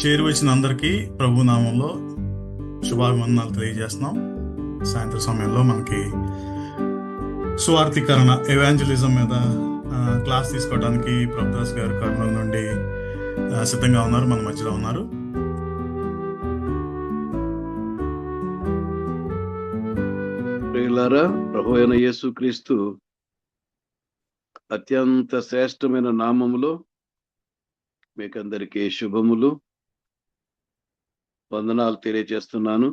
చేరువచ్చిన అందరికీ ప్రభు నామంలో శుభాభివందనాలు తెలియజేస్తున్నాం. సాయంత్రం సమయంలో మనకి సువార్థీకరణ ఎవాంజలిజం మీద క్లాస్ తీసుకోవడానికి ప్రభుదాస్ గారు కర్నూలు నుండి సిద్ధంగా ఉన్నారు, మన మధ్యలో ఉన్నారు. ప్రియులారా, ప్రభు అయిన యేసుక్రీస్తు అత్యంత శ్రేష్టమైన నామములో మీకందరికీ శుభములు, వందనాలు తెలియజేస్తున్నాను.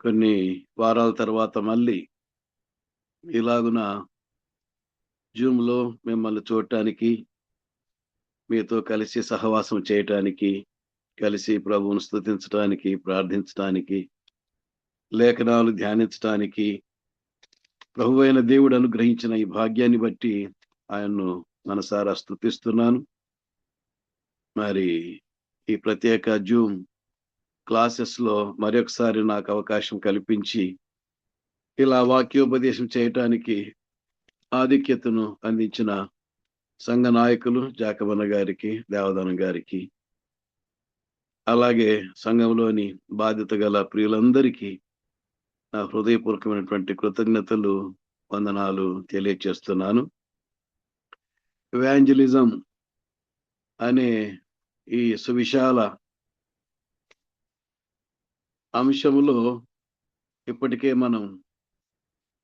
కొన్ని వారాల తర్వాత మళ్ళీ ఇలాగున జూమ్లో మిమ్మల్ని చూడటానికి, మీతో కలిసి సహవాసం చేయటానికి, కలిసి ప్రభువును స్తుతించడానికి, ప్రార్థించడానికి, లేఖనాలు ధ్యానించడానికి ప్రభువైన దేవుడు అనుగ్రహించిన ఈ భాగ్యాన్ని బట్టి ఆయన్ను మనసారా స్తుతిస్తున్నాను. మరి ఈ ప్రత్యేక జూమ్ క్లాసెస్లో మరొకసారి నాకు అవకాశం కల్పించి ఇలా వాక్యోపదేశం చేయటానికి ఆధిక్యతను అందించిన సంఘ నాయకులు జాకబన్న గారికి, దేవదానం గారికి, అలాగే సంఘంలోని బాధ్యత గల ప్రియులందరికీ నా హృదయపూర్వకమైనటువంటి కృతజ్ఞతలు, వందనాలు తెలియజేస్తున్నాను. ఎవాంజలిజం అనే ఈ సువిశాల అంశములో ఇప్పటికే మనం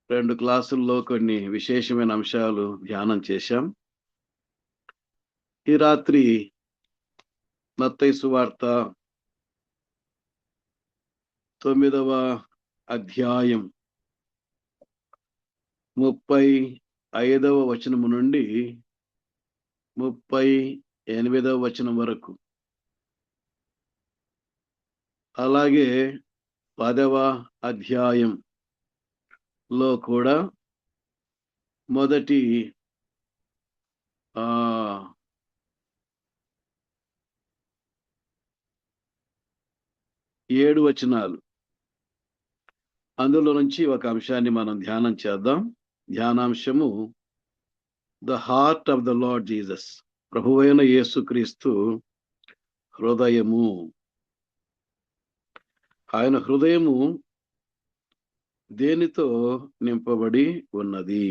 2 క్లాసుల్లో కొన్ని విశేషమైన అంశాలు ధ్యానం చేశాం. ఈ రాత్రి మత్తయి సువార్త 9వ అధ్యాయం 35వ వచనము నుండి 38వ వచనం వరకు, అలాగే 10వ అధ్యాయంలో కూడా మొదటి 7 వచనాలు, అందులో నుంచి ఒక అంశాన్ని మనం ధ్యానం చేద్దాం. ధ్యానాంశము the heart of the Lord Jesus, ప్రభువైన యేసుక్రీస్తు హృదయము. ఆయన హృదయము దేనితో నింపబడి ఉన్నది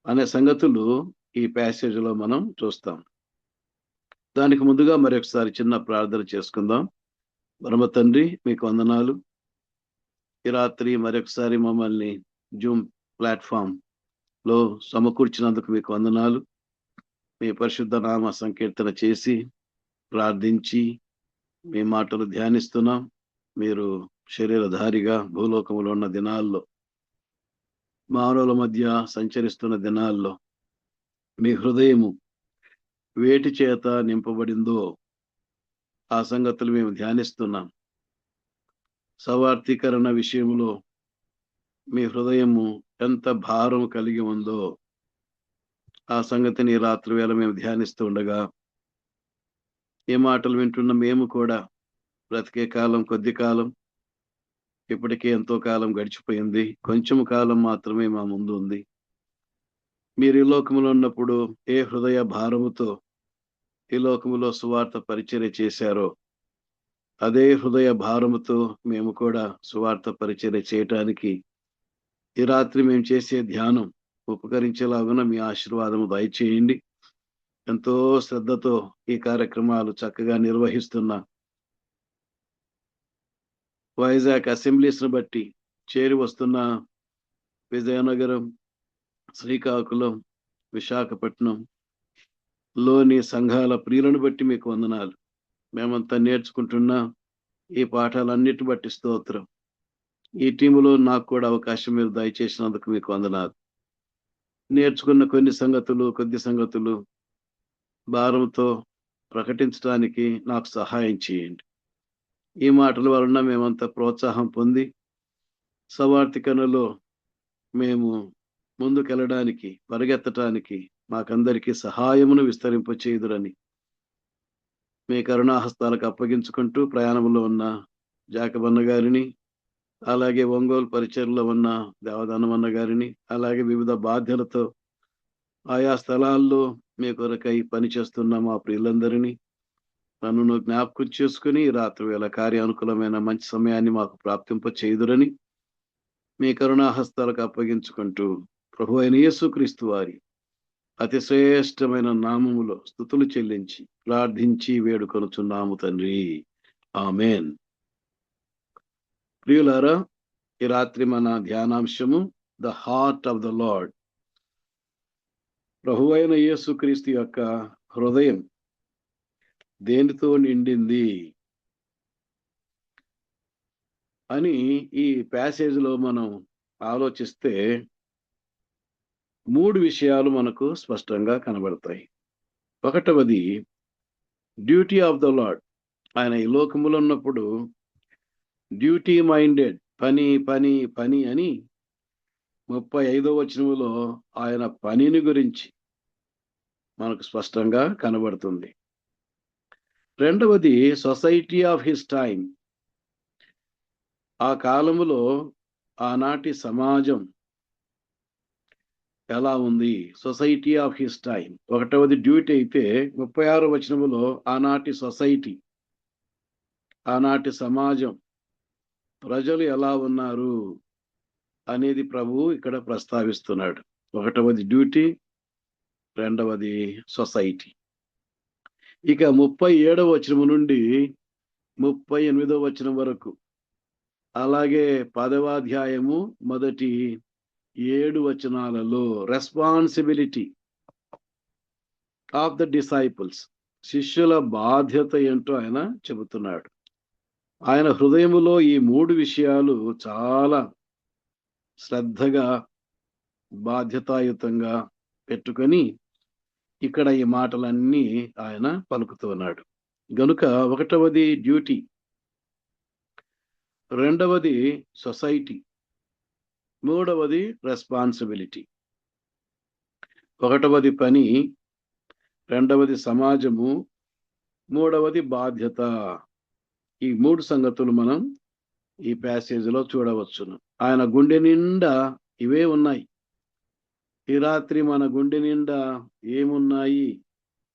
అనే సంగతులు ఈ ప్యాసేజ్లో మనం చూస్తాం. దానికి ముందుగా మరొకసారి చిన్న ప్రార్థన చేసుకుందాం. పరమ తండ్రి, మీకు వందనాలు. ఈ రాత్రి మరొకసారి మమ్మల్ని జూమ్ ప్లాట్ఫామ్ లో సమకూర్చినందుకు మీకు వందనాలు. మీ పరిశుద్ధ నామ సంకీర్తన చేసి ప్రార్థించి మీ మాటలు ధ్యానిస్తున్నాం. మీరు శరీరధారిగా భూలోకములో ఉన్న దినాల్లో, మానవుల మధ్య సంచరిస్తున్న దినాల్లో మీ హృదయము వేటి చేత నింపబడిందో ఆ సంగతులు మేము ధ్యానిస్తున్నాం. సవార్థీకరణ విషయంలో మీ హృదయము ఎంత భారం కలిగి ఉందో ఆ సంగతిని రాత్రి వేళ మేము ధ్యానిస్తూ ఉండగా, ఈ మాటలు వింటున్న మేము కూడా బ్రతికే కాలం కొద్ది కాలం, ఇప్పటికే ఎంతో కాలం గడిచిపోయింది, కొంచెం కాలం మాత్రమే మా ముందు ఉంది. మీరు ఈ లోకములో ఉన్నప్పుడు ఏ హృదయ భారముతో ఈ లోకములో సువార్త పరిచర్య చేశారో అదే హృదయ భారముతో మేము కూడా సువార్త పరిచర్య చేయటానికి ఈ రాత్రి మేము చేసే ధ్యానం ఉపకరించేలాగున మీ ఆశీర్వాదము దయచేయండి. ఎంతో శ్రద్ధతో ఈ కార్యక్రమాలు చక్కగా నిర్వహిస్తున్న వైజాగ్ అసెంబ్లీస్ను బట్టి, చేరి వస్తున్న విజయనగరం, శ్రీకాకుళం, విశాఖపట్నం లోని సంఘాల ప్రియులను బట్టి మీకు వందనాలు. మేమంతా నేర్చుకుంటున్న ఈ పాఠాలన్నిటి బట్టి స్తోత్రం. ఈ టీములో నాకు కూడా అవకాశం మీరు దయచేసినందుకు మీకు వందనాలు. నేర్చుకున్న కొద్ది సంగతులు భారంతో ప్రకటించడానికి నాకు సహాయం చేయండి. ఈ మాటల వలన మేమంతా ప్రోత్సాహం పొంది సవార్థికనలో మేము ముందుకెళ్ళడానికి, పరిగెత్తడానికి మాకందరికీ సహాయమును విస్తరింపచేయుదురని మీ కరుణాహస్తాలకు అప్పగించుకుంటూ, ప్రయాణంలో ఉన్న జాకబన్న గారిని, అలాగే ఒంగోలు పరిచర్లో ఉన్న దేవదానమన్న గారిని, అలాగే వివిధ బాధ్యతలతో ఆయా స్థలాల్లో మీ కొరకై పనిచేస్తున్న మా ప్రియులందరినీ, నన్ను జ్ఞాపకం చేసుకుని ఈ రాత్రి వేళ కార్యానుకూలమైన మంచి సమయాన్ని మాకు ప్రాప్తింప చేయుదురని మీ కరుణాహస్తాలకు అప్పగించుకుంటూ ప్రభు అయిన యేసుక్రీస్తు వారి అతి శ్రేష్టమైన నామములో స్తుతులు చెల్లించి ప్రార్థించి వేడుకొనుచున్నాము తండ్రి. ఆమేన్. ప్రియులారా, ఈ రాత్రి మన ధ్యానాంశము the heart of the Lord. ప్రభు అయిన యేసుక్రీస్తు యొక్క హృదయం దేనితో నిండింది అని ఈ ప్యాసేజ్లో మనం ఆలోచిస్తే 3 విషయాలు మనకు స్పష్టంగా కనబడతాయి. ఒకటవది డ్యూటీ ఆఫ్ ద లార్డ్. ఆయన ఈ లోకములో ఉన్నప్పుడు డ్యూటీ మైండెడ్, పని పని పని అని 35వ వచనములో ఆయన పనిని గురించి మనకు స్పష్టంగా కనబడుతుంది. రెండవది సొసైటీ ఆఫ్ హిస్ టైం. ఆ కాలములో ఆనాటి సమాజం ఎలా ఉంది, సొసైటీ ఆఫ్ హిస్ టైం. ఒకటవది డ్యూటీ అయితే 36వ వచనములో ఆనాటి సొసైటీ, ఆనాటి సమాజం, ప్రజలు ఎలా ఉన్నారు అనేది ప్రభువు ఇక్కడ ప్రస్తావిస్తున్నాడు. ఒకటవది డ్యూటీ, రెండవది సొసైటీ. ఇక 37వ వచనము నుండి 38వ వచనం వరకు, అలాగే 10వ అధ్యాయము మొదటి 7 వచనాలలో రెస్పాన్సిబిలిటీ ఆఫ్ ద డిసైపుల్స్, శిష్యుల బాధ్యత ఏంటో ఆయన చెబుతున్నాడు. ఆయన హృదయములో ఈ 3 విషయాలు చాలా శ్రద్ధగా బాధ్యతాయుతంగా పెట్టుకొని ఇక్కడ ఈ మాటలన్నీ ఆయన పలుకుతున్నాడు. గనుక ఒకటవది డ్యూటీ, రెండవది సొసైటీ, మూడవది రెస్పాన్సిబిలిటీ. ఒకటవది పని, రెండవది సమాజము, మూడవది బాధ్యత. ఈ 3 సంగతులు మనం ఈ ప్యాసేజీలో చూడవచ్చును. ఆయన గుండె నిండా ఇవే ఉన్నాయి. ఈ రాత్రి మన గుండె నిండా ఏమున్నాయి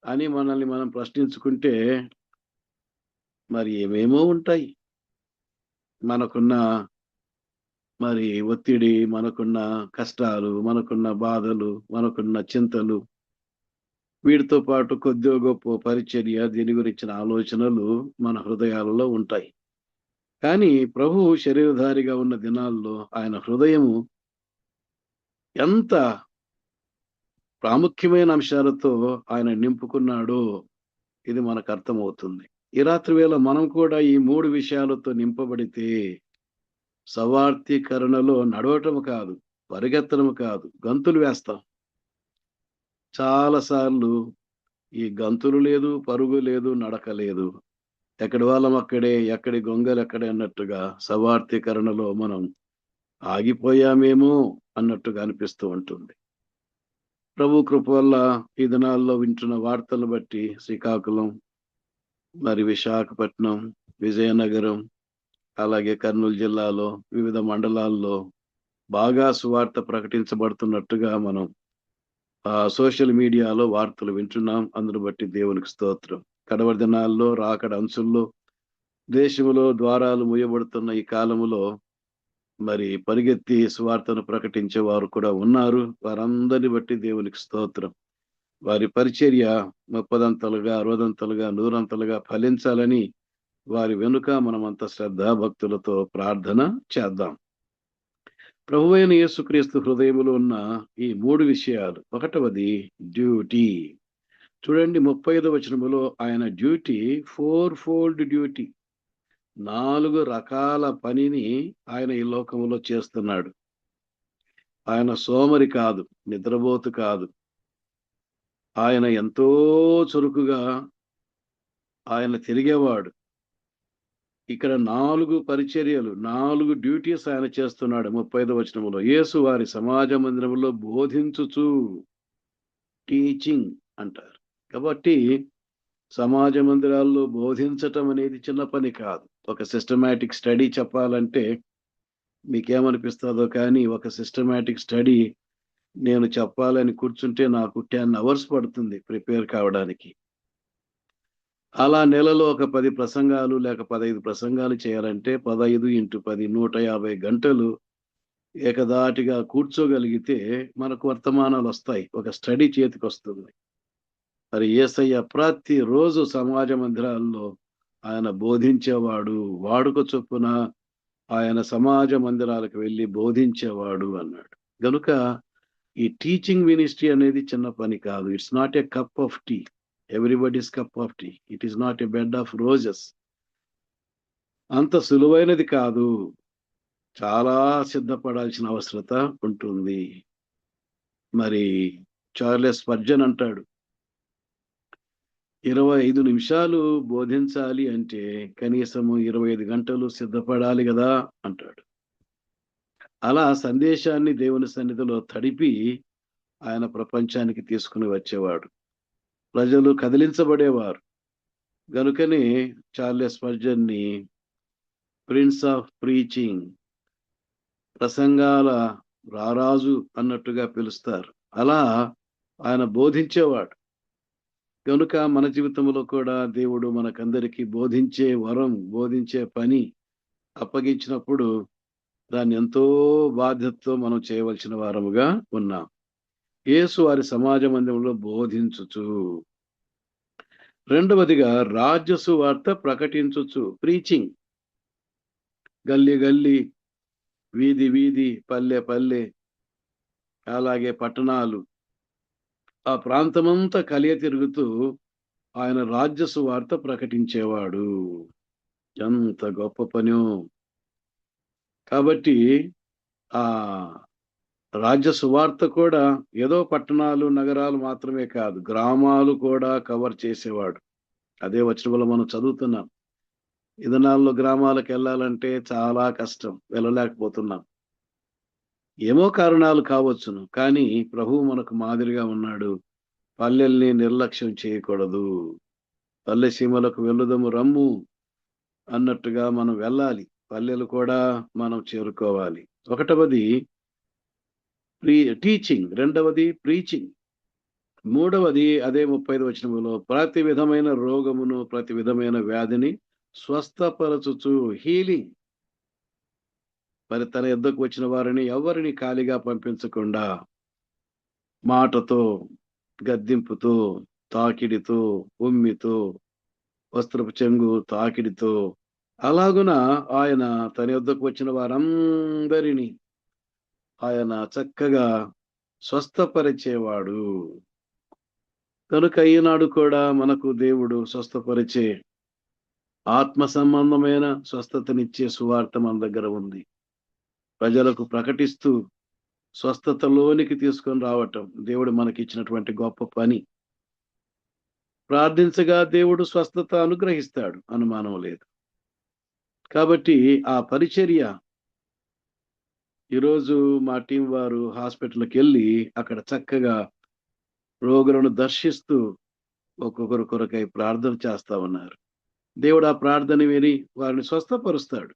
అని మనల్ని మనం ప్రశ్నించుకుంటే మరి ఏమేమో ఉంటాయి. మనకున్న మరి ఒత్తిడి, మనకున్న కష్టాలు, మనకున్న బాధలు, మనకున్న చింతలు, వీటితో పాటు కొద్దిగా గొప్ప పరిచర్య, దీని గురించిన ఆలోచనలు మన హృదయాలలో ఉంటాయి. కానీ ప్రభు శరీరధారిగా ఉన్న దినాల్లో ఆయన హృదయము ఎంత ప్రాముఖ్యమైన అంశాలతో ఆయన నింపుకున్నాడో ఇది మనకు అర్థమవుతుంది. ఈ రాత్రి వేళ మనం కూడా ఈ 3 విషయాలతో నింపబడితే సవార్థీకరణలో నడవటం కాదు, పరిగెత్తడం కాదు, గంతులు వేస్తాం. చాలాసార్లు ఈ గంతులు లేదు, పరుగు లేదు, నడక లేదు. ఎక్కడి వాళ్ళం అక్కడే, ఎక్కడి గొంగలు ఎక్కడే అన్నట్టుగా సవార్థీకరణలో మనం ఆగిపోయామేమో అన్నట్టుగా అనిపిస్తూ ఉంటుంది. ప్రభు కృప వల్ల ఈ దినాల్లో వింటున్న వార్తలను బట్టి శ్రీకాకుళం, మరి విశాఖపట్నం, విజయనగరం, అలాగే కర్నూలు జిల్లాలో వివిధ మండలాల్లో బాగా సువార్త ప్రకటించబడుతున్నట్టుగా మనం సోషల్ మీడియాలో వార్తలు వింటున్నాం. అందును బట్టి దేవునికి స్తోత్రం. కడవరి దినాల్లో రాకడ అంచుల్లో దేశంలో ద్వారాలు మూయబడుతున్న ఈ కాలములో మరి పరిగెత్తి సువార్తను ప్రకటించే వారు కూడా ఉన్నారు. వారందరిని బట్టి దేవునికి స్తోత్రం. వారి పరిచర్య 30 60 100 ఫలించాలని వారి వెనుక మనమంత శ్రద్ధా భక్తులతో ప్రార్థన చేద్దాం. ప్రభువైన యేసుక్రీస్తు హృదయములో ఉన్న ఈ 3 విషయాలు. ఒకటవది డ్యూటీ. చూడండి 35వ వచనములో ఆయన డ్యూటీ 4-fold డ్యూటీ, 4 రకాల పనిని ఆయన ఈ లోకములో చేస్తున్నాడు. ఆయన సోమరి కాదు, నిద్రపోతు కాదు. ఆయన ఎంతో చురుకుగా ఆయన తిరిగేవాడు. ఇక్కడ 4 పరిచర్యలు, 4 డ్యూటీస్ ఆయన చేస్తున్నాడు. 35వ వచనములో యేసు వారి సమాజ మందిరములో బోధించుచు, టీచింగ్ అంటారు. కాబట్టి సమాజ మందిరాల్లో బోధించటం అనేది చిన్న పని కాదు. ఒక సిస్టమాటిక్ స్టడీ చెప్పాలంటే మీకేమనిపిస్తుందో కానీ ఒక సిస్టమాటిక్ స్టడీ నేను చెప్పాలని కూర్చుంటే నాకు 10 hours పడుతుంది ప్రిపేర్ కావడానికి. అలా నెలలో ఒక 10 ప్రసంగాలు లేక 15 ప్రసంగాలు చేయాలంటే 15 ఇంటూ 10 150 గంటలు ఏకధాటిగా కూర్చోగలిగితే మనకు వర్తమానాలు వస్తాయి. ఒక స్టడీ చేతికొస్తుంది. మరి యేసయ్య ప్రతిరోజు సమాజ మందిరాల్లో ఆయన బోధించేవాడు. వాడుక చొప్పున ఆయన సమాజ మందిరాలకు వెళ్ళి బోధించేవాడు అన్నాడు. గనుక ఈ టీచింగ్ మినిస్ట్రీ అనేది చిన్న పని కాదు. It's not a cup of tea. Everybody's cup of tea. It is not a bed of roses. అంత సులువైనది కాదు. చాలా సిద్ధపడాల్సిన అవసరత ఉంటుంది. మరి చార్లెస్ స్పర్జన్ అంటాడు, 25 నిమిషాలు బోధించాలి అంటే కనీసము 25 గంటలు సిద్ధపడాలి కదా అంటాడు. అలా సందేశాన్ని దేవుని సన్నిధిలో తడిపి ఆయన ప్రపంచానికి తీసుకుని వచ్చేవాడు. ప్రజలు కదిలించబడేవారు. గనుకనే చార్లెస్ స్పర్జన్ని ప్రిన్స్ ఆఫ్ ప్రీచింగ్, ప్రసంగాల రారాజు అన్నట్టుగా పిలుస్తారు. అలా ఆయన బోధించేవాడు. కనుక మన జీవితంలో కూడా దేవుడు మనకందరికీ బోధించే వరం, బోధించే పని అప్పగించినప్పుడు దాన్ని ఎంతో బాధ్యతతో మనం చేయవలసిన వారముగా ఉన్నాం. యేసు వారి సమాజ మందిరంలో బోధించుచు, రెండవదిగా రాజ్య సువార్త ప్రకటించుచు, ప్రీచింగ్. గల్లీ గల్లీ, వీధి వీధి, పల్లె పల్లె, అలాగే పట్టణాలు, ఆ ప్రాంతమంతా కలియ తిరుగుతూ ఆయన రాజ్య సువార్త ప్రకటించేవాడు. ఎంత గొప్ప పనో! కాబట్టి ఆ రాజ్య సువార్త కూడా ఏదో పట్టణాలు, నగరాలు మాత్రమే కాదు, గ్రామాలు కూడా కవర్ చేసేవాడు. అదే వచనంలో మనం చదువుతున్నాం. ఈ దినాల్లో గ్రామాలకు వెళ్ళాలంటే చాలా కష్టం, వెళ్ళలేకపోతున్నాం. ఏమో కారణాలు కావచ్చును, కానీ ప్రభువు మనకు మాదిరిగా ఉన్నాడు. పల్లెల్ని నిర్లక్ష్యం చేయకూడదు. పల్లె సీమలకు వెళ్ళుదము రమ్ము అన్నట్టుగా మనం వెళ్ళాలి. పల్లెలు కూడా మనం చేరుకోవాలి. ఒకటవది టీచింగ్, రెండవది ప్రీచింగ్, మూడవది అదే 35వ వచనములో ప్రతి విధమైన రోగమును, ప్రతి విధమైన వ్యాధిని స్వస్థపరచుచు, హీలింగ్. మరి తన యొద్దకు వచ్చిన వారిని ఎవరిని ఖాళీగా పంపించకుండా మాటతో, గద్దింపుతో, తాకిడితో, ఉమ్మితో, వస్త్రపు చెంగు తాకిడితో, అలాగున ఆయన తన యొద్దకు వచ్చిన వారందరినీ ఆయన చక్కగా స్వస్థపరిచేవాడు. కనుక ఈనాడు కూడా మనకు దేవుడు స్వస్థపరిచే, ఆత్మ సంబంధమైన స్వస్థతనిచ్చే సువార్త మన దగ్గర ఉంది. ప్రజలకు ప్రకటిస్తూ స్వస్థతలోనికి తీసుకొని రావటం దేవుడు మనకిచ్చినటువంటి గొప్ప పని. ప్రార్థించగా దేవుడు స్వస్థత అనుగ్రహిస్తాడు, అనుమానం లేదు. కాబట్టి ఆ పరిచర్య, ఈరోజు మా టీం వారు హాస్పిటల్కి వెళ్ళి అక్కడ చక్కగా రోగులను దర్శిస్తూ ఒక్కొక్కరి కొరకై ప్రార్థన చేస్తా ఉన్నారు. దేవుడు ఆ ప్రార్థన విని వారిని స్వస్థపరుస్తాడు,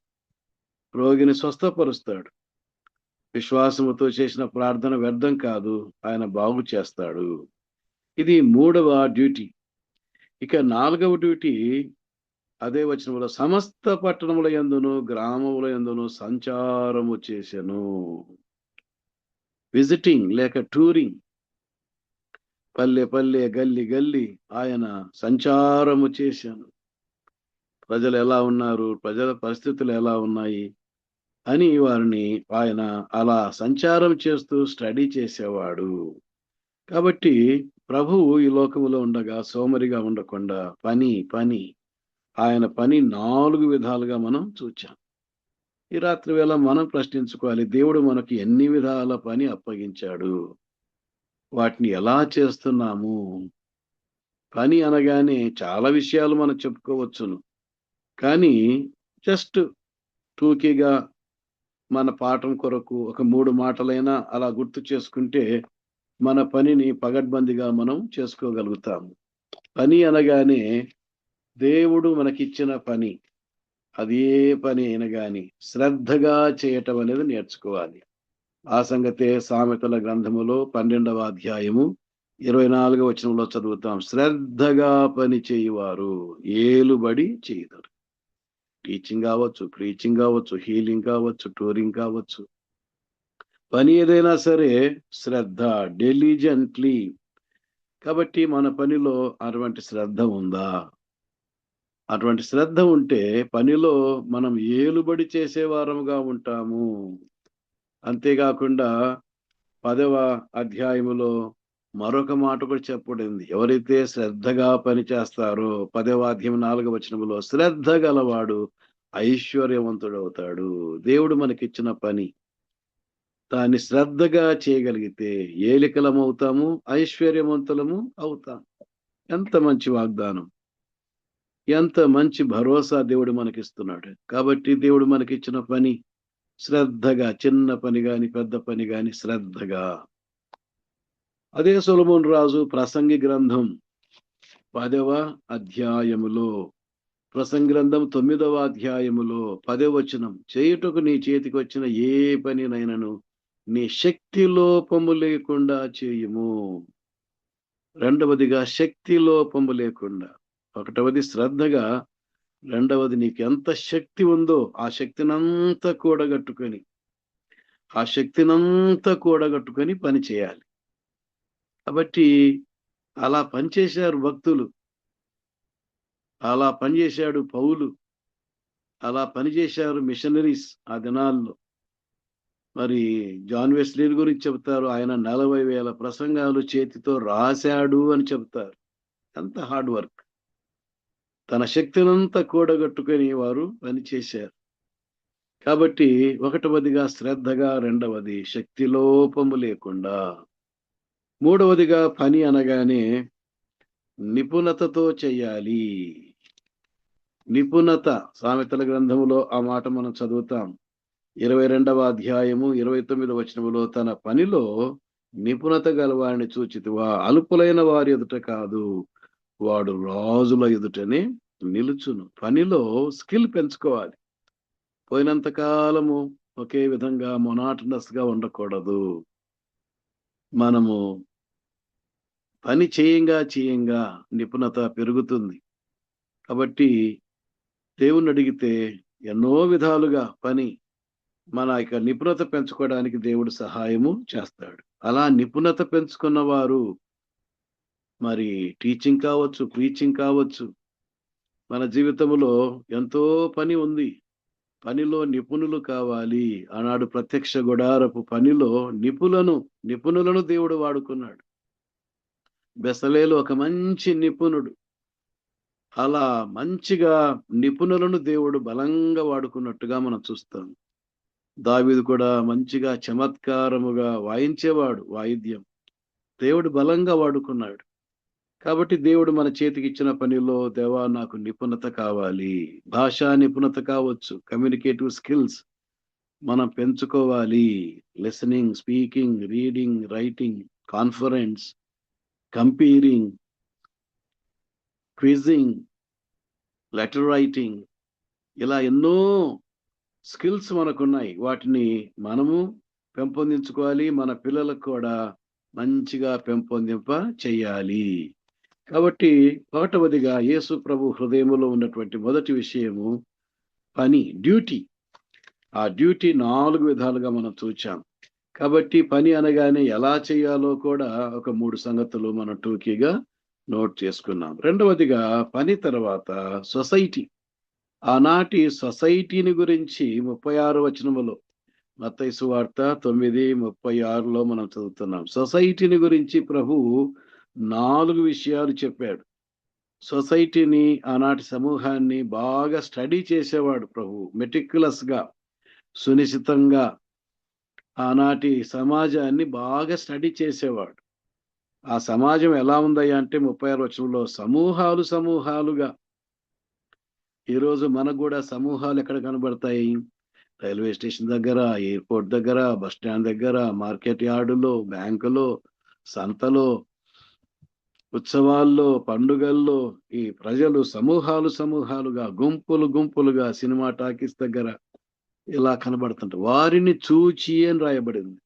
రోగిని స్వస్థపరుస్తాడు. విశ్వాసముతో చేసిన ప్రార్థన వ్యర్థం కాదు, ఆయన బాగు చేస్తాడు. ఇది మూడవ డ్యూటీ. ఇక నాలుగవ డ్యూటీ అదే వచనంలో, సమస్త పట్టణముల యందును గ్రామముల యందును సంచారము చేసెను. విజిటింగ్ లేక టూరింగ్, పల్లె పల్లె, గల్లి గల్లి ఆయన సంచారము చేశాను. ప్రజలు ఎలా ఉన్నారు, ప్రజల పరిస్థితులు ఎలా ఉన్నాయి అని వారిని ఆయన అలా సంచారం చేస్తూ స్టడీ చేసేవాడు. కాబట్టి ప్రభువు ఈ లోకములో ఉండగా సోమరిగా ఉండకుండా పని పని, ఆయన పని 4 విధాలుగా మనం చూచాం. ఈ రాత్రి వేళ మనం ప్రశ్నించుకోవాలి, దేవుడు మనకి ఎన్ని విధాల పని అప్పగించాడు, వాటిని ఎలా చేస్తున్నాము? పని అనగానే చాలా విషయాలు మనం చెప్పుకోవచ్చును, కానీ జస్ట్ టూకీగా మన పాఠం కొరకు ఒక 3 మాటలైనా అలా గుర్తు చేసుకుంటే మన పనిని పగడ్బందీగా మనం చేసుకోగలుగుతాము. పని అనగానే దేవుడు మనకిచ్చిన పని, అది ఏ పని అయినా కానీ శ్రద్ధగా చేయటం అనేది నేర్చుకోవాలి. ఆ సంగతే సామెతల గ్రంథములో 12వ అధ్యాయము 24వ వచనంలో చదువుతాం, శ్రద్ధగా పని చేయువారు ఏలుబడి చేయరు. టీచింగ్ కావచ్చు, ప్రీచింగ్ కావచ్చు, హీలింగ్ కావచ్చు, టూరింగ్ కావచ్చు, పని ఏదైనా సరే శ్రద్ధ, డెలిజెంట్లీ. కాబట్టి మన పనిలో అటువంటి శ్రద్ధ ఉందా? అటువంటి శ్రద్ధ ఉంటే పనిలో మనం ఏలుబడి చేసేవారముగా ఉంటాము. అంతేకాకుండా 10వ అధ్యాయములో మరొక మాట కూడా చెప్పబడింది. ఎవరైతే శ్రద్ధగా పని చేస్తారో 10వ అధ్యాయం 4వ వచనములో, శ్రద్ధ గలవాడు ఐశ్వర్యవంతుడవుతాడు. దేవుడు మనకిచ్చిన పని దాన్ని శ్రద్ధగా చేయగలిగితే ఏలికలమవుతాము, ఐశ్వర్యవంతులము అవుతాం. ఎంత మంచి వాగ్దానం, ఎంత మంచి భరోసా దేవుడు మనకిస్తున్నాడు. కాబట్టి దేవుడు మనకిచ్చిన పని శ్రద్ధగా, చిన్న పని గాని పెద్ద పని గాని శ్రద్ధగా. అదే సొలొమోను రాజు ప్రసంగి గ్రంథం 10వ అధ్యాయములో, ప్రసంగి గ్రంథం 9వ అధ్యాయములో 10వ వచనం, చేయుటకు నీ చేతికి వచ్చిన ఏ పనినైనను నీ శక్తి లోపము లేకుండా చేయుము. రెండవదిగా శక్తి లోపము లేకుండా. ఒకటవది శ్రద్ధగా, రెండవది నీకు ఎంత శక్తి ఉందో ఆ శక్తినంతా కూడగట్టుకొని పని చేయాలి. కాబట్టి అలా పనిచేశారు భక్తులు, అలా పనిచేశాడు పౌలు, అలా పనిచేశారు మిషనరీస్ ఆ దినాల్లో. మరి జాన్ వెస్లీ గురించి చెబుతారు, ఆయన 40,000 ప్రసంగాలు చేతితో రాశాడు అని చెబుతారు. ఎంత హార్డ్ వర్క్. తన శక్తినంతా కూడగట్టుకొని వారు పనిచేశారు. కాబట్టి ఒకటవదిగా శ్రద్ధగా, రెండవది శక్తి లోపము లేకుండా, మూడవదిగా పని అనగానే నిపుణతతో చేయాలి. నిపుణత. సామెతల గ్రంథములో ఆ మాట మనం చదువుతాం. 22వ అధ్యాయము 29వ వచనములో, తన పనిలో నిపుణత గలవారిని చూచితివా, అల్పులైన వారి ఎదుట కాదు, వాడు రాజుల ఎదుటనే నిలుచును. పనిలో స్కిల్ పెంచుకోవాలి. పోయినంత కాలము ఒకే విధంగా మొనాటనస్ గా ఉండకూడదు. మనము పని చేయంగా నిపుణత పెరుగుతుంది. కాబట్టి దేవుణ్ణి అడిగితే ఎన్నో విధాలుగా పని మన నిపుణత పెంచుకోవడానికి దేవుడు సహాయము చేస్తాడు. అలా నిపుణత పెంచుకున్న వారు మరి టీచింగ్ కావచ్చు, ప్రీచింగ్ కావచ్చు, మన జీవితంలో ఎంతో పని ఉంది. పనిలో నిపుణులు కావాలి. ఆనాడు ప్రత్యక్ష గుడారపు పనిలో నిపుణులను దేవుడు వాడుకున్నాడు. బెసలేలు ఒక మంచి నిపుణుడు. అలా మంచిగా నిపుణులను దేవుడు బలంగా వాడుకున్నట్టుగా మనం చూస్తాం. దావీదు కూడా మంచిగా చమత్కారముగా వాయించేవాడు వాయిద్యం. దేవుడు బలంగా వాడుకున్నాడు. కాబట్టి దేవుడు మన చేతికి ఇచ్చిన పనిలో, దేవా నాకు నిపుణత కావాలి. భాషా నిపుణత కావచ్చు, కమ్యూనికేటివ్ స్కిల్స్ మనం పెంచుకోవాలి. Listening, speaking, reading, writing, conference, comparing, quizzing, letter writing, ఇలా ఎన్నో స్కిల్స్ మనకున్నాయి. వాటిని మనము పెంపొందించుకోవాలి. మన పిల్లలకు కూడా మంచిగా పెంపొందింప చేయాలి. కాబట్టి ఒకటవదిగా యేసు ప్రభు హృదయములో ఉన్నటువంటి మొదటి విషయము పని, డ్యూటీ. ఆ డ్యూటీ 4 విధాలుగా మనం చూచాం. కాబట్టి పని అనగానే ఎలా చేయాలో కూడా ఒక 3 సంగతులు మనం టూకీగా నోట్ చేసుకున్నాం. రెండవదిగా పని తర్వాత సొసైటీ. ఆనాటి సొసైటీని గురించి 36వ వచనములో, మత్తయి సువార్త 9:36లో మనం చదువుతున్నాం. సొసైటీని గురించి ప్రభువు 4 విషయాలు చెప్పాడు. సొసైటీని, ఆనాటి సమూహాన్ని బాగా స్టడీ చేసేవాడు ప్రభువు. మెటిక్యులస్ గా, సునిశ్చితంగా ఆనాటి సమాజాన్ని బాగా స్టడీ చేసేవాడు. ఆ సమాజం ఎలా ఉందయ్యా అంటే 36వ వచనంలో, సమూహాలుగా. ఈరోజు మనకు కూడా సమూహాలు ఎక్కడ కనబడతాయి? రైల్వే స్టేషన్ దగ్గర, ఎయిర్పోర్ట్ దగ్గర, బస్ స్టాండ్ దగ్గర, మార్కెట్ యార్డులో, బ్యాంకులో, సంతలో, ఉత్సవాల్లో, పండుగల్లో ఈ ప్రజలు సమూహాలుగా, గుంపులుగా సినిమా టాకీస్ దగ్గర ఇలా కనబడుతుంటారు. వారిని చూచి అని రాయబడింది.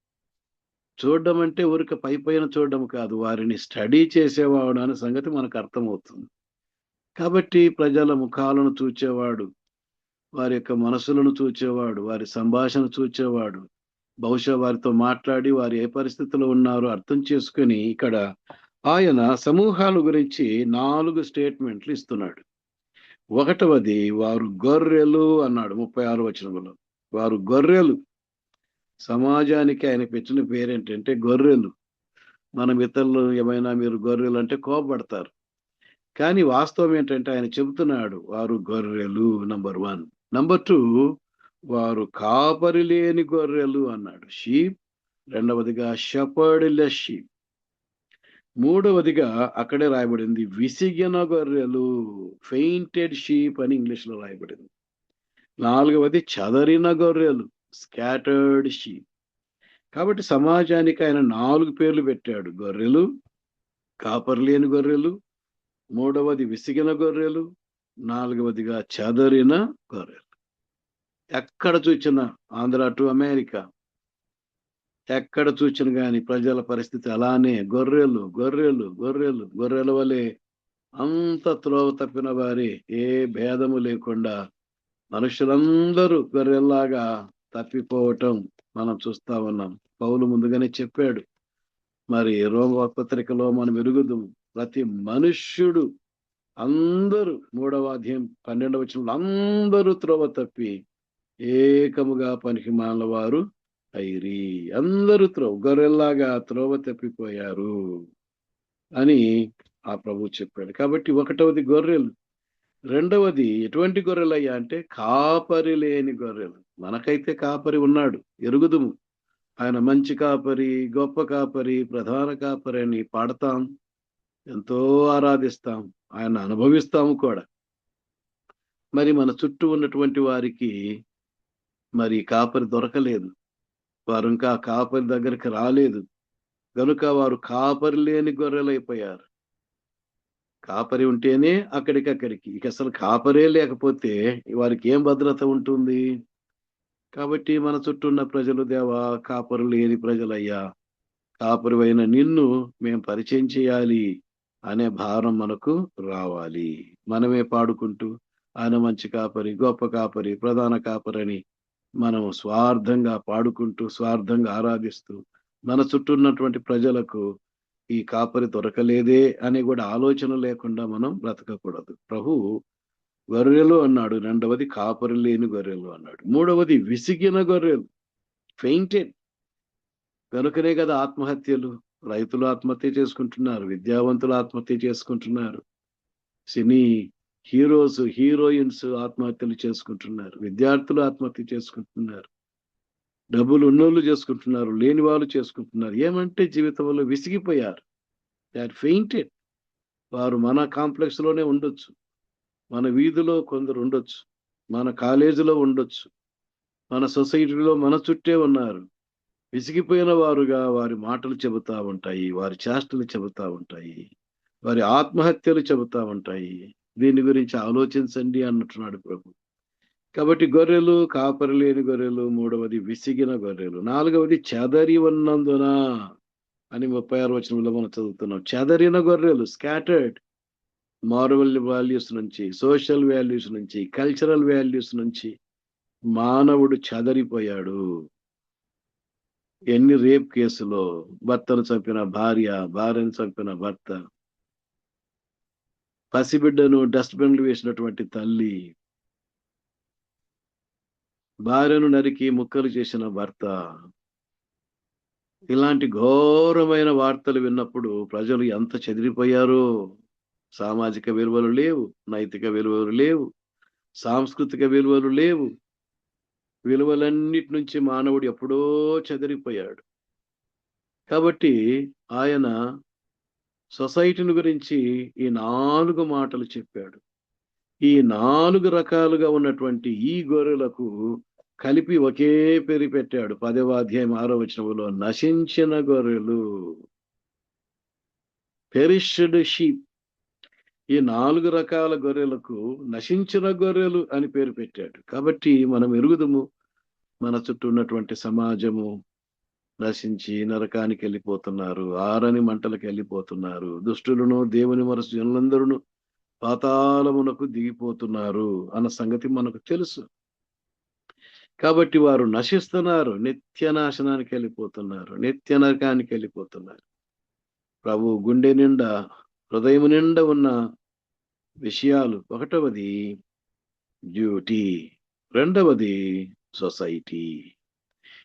చూడడం అంటే ఊరిక పైన చూడడం కాదు, వారిని స్టడీ చేసేవాడు అనే సంగతి మనకు అర్థమవుతుంది. కాబట్టి ప్రజల ముఖాలను చూచేవాడు, వారి యొక్క మనసులను చూచేవాడు, వారి సంభాషణ చూచేవాడు, బహుశా వారితో మాట్లాడి వారు ఏ పరిస్థితిలో ఉన్నారో అర్థం చేసుకుని ఇక్కడ ఆయన సమూహాల గురించి 4 స్టేట్మెంట్లు ఇస్తున్నాడు. ఒకటవది వారు గొర్రెలు అన్నాడు 36వ వచనంలో. వారు గొర్రెలు. సమాజానికి ఆయన పెట్టిన పేరేంటంటే గొర్రెలు. మనం ఇతరులు ఏమైనా మీరు గొర్రెలు అంటే కోపపడతారు. కానీ వాస్తవం ఏంటంటే ఆయన చెబుతున్నాడు వారు గొర్రెలు. నంబర్ 1. నంబర్ 2, వారు కాపరి లేని గొర్రెలు అన్నాడు, షీప్. రెండవదిగా షెపర్డ్ లెస్ షీప్. మూడవదిగా అక్కడే రాయబడింది విసిగిన గొర్రెలు, ఫెయింటెడ్ షీప్ అని ఇంగ్లీష్ లో రాయబడింది. నాలుగవది చదరిన గొర్రెలు, స్కాటర్డ్ షీప్. కాబట్టి సమాజానికి ఆయన 4 పేర్లు పెట్టాడు: గొర్రెలు, కాపరి లేని గొర్రెలు, మూడవది విసిగిన గొర్రెలు, నాలుగవదిగా చదరిన గొర్రెలు. ఎక్కడ చూచిన ఆంధ్ర టు అమెరికా, ఎక్కడ చూచిన గాని ప్రజల పరిస్థితి అలానే, గొర్రెలు గొర్రెలు గొర్రెలు. గొర్రెల వలె అంత త్రోవ తప్పిన వారి, ఏ భేదము లేకుండా మనుషులందరూ గొర్రెల్లాగా తప్పిపోవటం మనం చూస్తా ఉన్నాం. పౌలు ముందుగానే చెప్పాడు, మరి రోమ పత్రికలో మనం ఎరుగుదుము, ప్రతి మనుష్యుడు అందరూ 3వ అధ్యాయం 12వ వచనంలో అందరూ త్రోవ తప్పి ఏకముగా పనికిమాలిన వారు అయిరి. అందరూ గొర్రెల్లాగా త్రోవ తప్పిపోయారు అని ఆ ప్రభు చెప్పాడు. కాబట్టి ఒకటవది గొర్రెలు. రెండవది ఎటువంటి గొర్రెలయ్యా అంటే కాపరి లేని గొర్రెలు. మనకైతే కాపరి ఉన్నాడు, ఎరుగుదుము. ఆయన మంచి కాపరి, గొప్ప కాపరి, ప్రధాన కాపరి అని పాడతాం, ఎంతో ఆరాధిస్తాం, ఆయన అనుభవిస్తాము కూడా. మరి మన చుట్టూ ఉన్నటువంటి వారికి మరి కాపరి దొరకలేదు, వారు ఇంకా కాపరి దగ్గరికి రాలేదు గనుక వారు కాపరి లేని గొర్రెలైపోయారు. కాపరి ఉంటేనే అక్కడికక్కడికి, ఇక అసలు కాపరే లేకపోతే వారికి ఏం భద్రత ఉంటుంది? కాబట్టి మన చుట్టూ ఉన్న ప్రజలు, దేవా కాపరు లేని ప్రజలయ్యా, కాపరివైన నిన్ను మేము పరిచయం చేయాలి అనే భారం మనకు రావాలి. మనమే పాడుకుంటూ ఆయన మంచి కాపరి, గొప్ప కాపరి, ప్రధాన కాపరి అని మనం స్వార్థంగా పాడుకుంటూ, స్వార్థంగా ఆరాధిస్తూ, మన చుట్టూ ఉన్నటువంటి ప్రజలకు ఈ కాపరి దొరకలేదే అని కూడా ఆలోచన లేకుండా మనం బ్రతకకూడదు. ప్రభు గొర్రెలు అన్నాడు, రెండవది కాపరి లేని గొర్రెలు అన్నాడు, మూడవది విసిగిన గొర్రెలు, ఫెయింటెడ్. కనుకనే కదా ఆత్మహత్యలు, రైతులు ఆత్మహత్య చేసుకుంటున్నారు, విద్యావంతులు ఆత్మహత్య చేసుకుంటున్నారు, సినీ హీరోస్ హీరోయిన్స్ ఆత్మహత్యలు చేసుకుంటున్నారు, విద్యార్థులు ఆత్మహత్య చేసుకుంటున్నారు, డబ్బులు ఉన్నోళ్ళు చేసుకుంటున్నారు, లేని వాళ్ళు చేసుకుంటున్నారు. ఏమంటే జీవితంలో విసిగిపోయారు, దే ఆర్ ఫెయింటెడ్. వారు మన కాంప్లెక్స్ లోనే ఉండొచ్చు, మన వీధిలో కొందరు ఉండొచ్చు, మన కాలేజీలో ఉండొచ్చు, మన సొసైటీలో మన చుట్టే ఉన్నారు. విసిగిపోయిన వారుగా వారి మాటలు చెబుతా ఉంటాయి, వారి చేష్టలు చెబుతా ఉంటాయి, వారి ఆత్మహత్యలు చెబుతా ఉంటాయి. దీని గురించి ఆలోచించండి అన్నట్టున్నాడు ప్రభు. కాబట్టి గొర్రెలు, కాపరి లేని గొర్రెలు, మూడవది విసిగిన గొర్రెలు, నాలుగవది చెదరి ఉన్నందున అని 36వ వచనంలో మనం చదువుతున్నాం. చెదరిన గొర్రెలు, స్కాటర్డ్. మారల్ వాల్యూస్ నుంచి, సోషల్ వాల్యూస్ నుంచి, కల్చరల్ వాల్యూస్ నుంచి మానవుడు చెదరిపోయాడు. ఎన్ని రేప్ కేసులో, భర్తను చంపిన భార్య, భార్యను చంపిన భర్త, పసిబిడ్డను డస్ట్బిన్లు వేసినటువంటి తల్లి, భార్యను నరికి ముక్కలు చేసిన భర్త. ఇలాంటి ఘోరమైన వార్తలు విన్నప్పుడు ప్రజలు ఎంత చెదిరిపోయారో. సామాజిక విలువలు లేవు, నైతిక విలువలు లేవు, సాంస్కృతిక విలువలు లేవు. విలువలన్నిటి నుంచి మానవుడు ఎప్పుడో చెదిరిపోయాడు. కాబట్టి ఆయన సొసైటీని గురించి ఈ 4 మాటలు చెప్పాడు. ఈ 4 రకాలుగా ఉన్నటువంటి ఈ గొర్రెలకు కలిపి ఒకే పేరు పెట్టాడు. 10వ అధ్యాయం 6వ వచనంలో నశించిన గొర్రెలు, పెరిష్డ్ షీప్. ఈ 4 రకాల గొర్రెలకు నశించిన గొర్రెలు అని పేరు పెట్టాడు. కాబట్టి మనం ఎరుగుదుము, మన చుట్టూ ఉన్నటువంటి సమాజము నశించి నరకానికి వెళ్ళిపోతున్నారు, ఆరని మంటలకు వెళ్ళిపోతున్నారు. దుష్టులను దేవుని మనసు జనులందరూ పాతాళమునకు దిగిపోతున్నారు అన్న సంగతి మనకు తెలుసు. కాబట్టి వారు నశిస్తున్నారు, నిత్య నాశనానికి వెళ్ళిపోతున్నారు, నిత్య నరకానికి వెళ్ళిపోతున్నారు. ప్రభు గుండె నిండా, హృదయం నిండా ఉన్న విషయాలు: ఒకటవది డ్యూటీ, రెండవది సొసైటీ,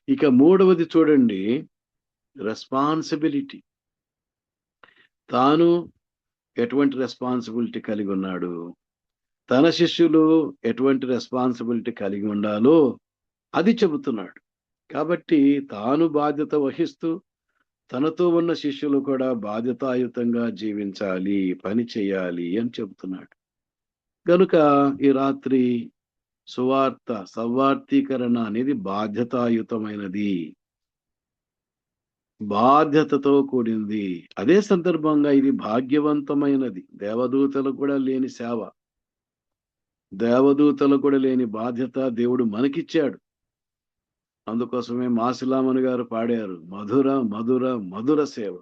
ఇక మూడవది చూడండి రెస్పాన్సిబిలిటీ. తాను ఎటువంటి రెస్పాన్సిబిలిటీ కలిగి ఉన్నాడు, తన శిష్యులు ఎటువంటి రెస్పాన్సిబిలిటీ కలిగి ఉండాలో అది చెబుతున్నాడు. కాబట్టి తాను బాధ్యత వహిస్తూ తనతో ఉన్న శిష్యులు కూడా బాధ్యతాయుతంగా జీవించాలి, పని చేయాలి అని చెబుతున్నాడు. కనుక ఈ రాత్రి సవార్థీకరణ అనేది బాధ్యతాయుతమైనది, బాధ్యతతో కూడింది. అదే సందర్భంగా ఇది భాగ్యవంతమైనది. దేవదూతలకు కూడా లేని సేవ, దేవదూతలకు కూడా లేని బాధ్యత దేవుడు మనకిచ్చాడు. అందుకోసమే మాసిలామణి గారు పాడారు, మధుర మధుర మధుర సేవ,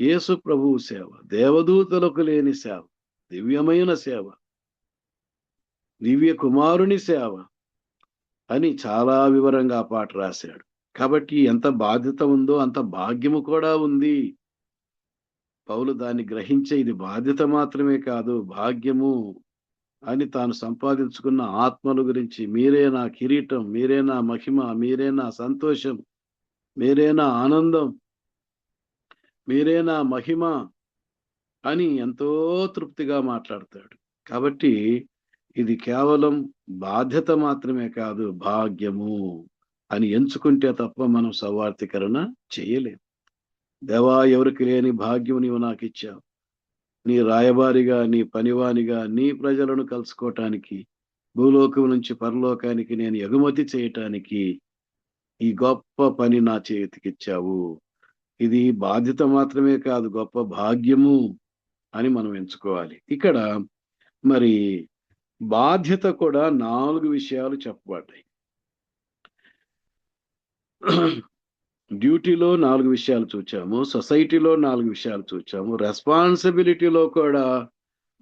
యేసు ప్రభువు సేవ, దేవదూతలకు లేని సేవ, దివ్యమైన సేవ, దివ్య కుమారుని సేవ అని చాలా వివరంగా ఆ పాట రాశాడు. కాబట్టి ఎంత బాధ్యత ఉందో అంత భాగ్యము కూడా ఉంది. పౌలు దాన్ని గ్రహించే ఇది బాధ్యత మాత్రమే కాదు, భాగ్యము అని తాను సంపాదించుకున్న ఆత్మల గురించి, మీరే నా కిరీటం, మీరే నా మహిమ, మీరే నా సంతోషం, మీరే నా ఆనందం, మీరే నా మహిమ అని ఎంతో తృప్తిగా మాట్లాడతాడు. కాబట్టి ఇది కేవలం బాధ్యత మాత్రమే కాదు, భాగ్యము అని ఎంచుకుంటే తప్ప మనం సవార్థీకరణ చేయలేం. దేవా, ఎవరికి లేని భాగ్యం నీవు నాకు ఇచ్చావు. నీ రాయబారిగా, నీ పనివానిగా, నీ ప్రజలను కలుసుకోవటానికి, భూలోకం నుంచి పరలోకానికి నేను ఎగుమతి చేయటానికి ఈ గొప్ప పని నా చేతికిచ్చావు. ఇది బాధ్యత మాత్రమే కాదు, గొప్ప భాగ్యము అని మనం ఎంచుకోవాలి. ఇక్కడ మరి బాధ్యత కూడా 4 విషయాలు చెప్పబడ్డాయి. డ్యూటీలో 4 విషయాలు చూచాము, సొసైటీలో 4 విషయాలు చూచాము, రెస్పాన్సిబిలిటీలో కూడా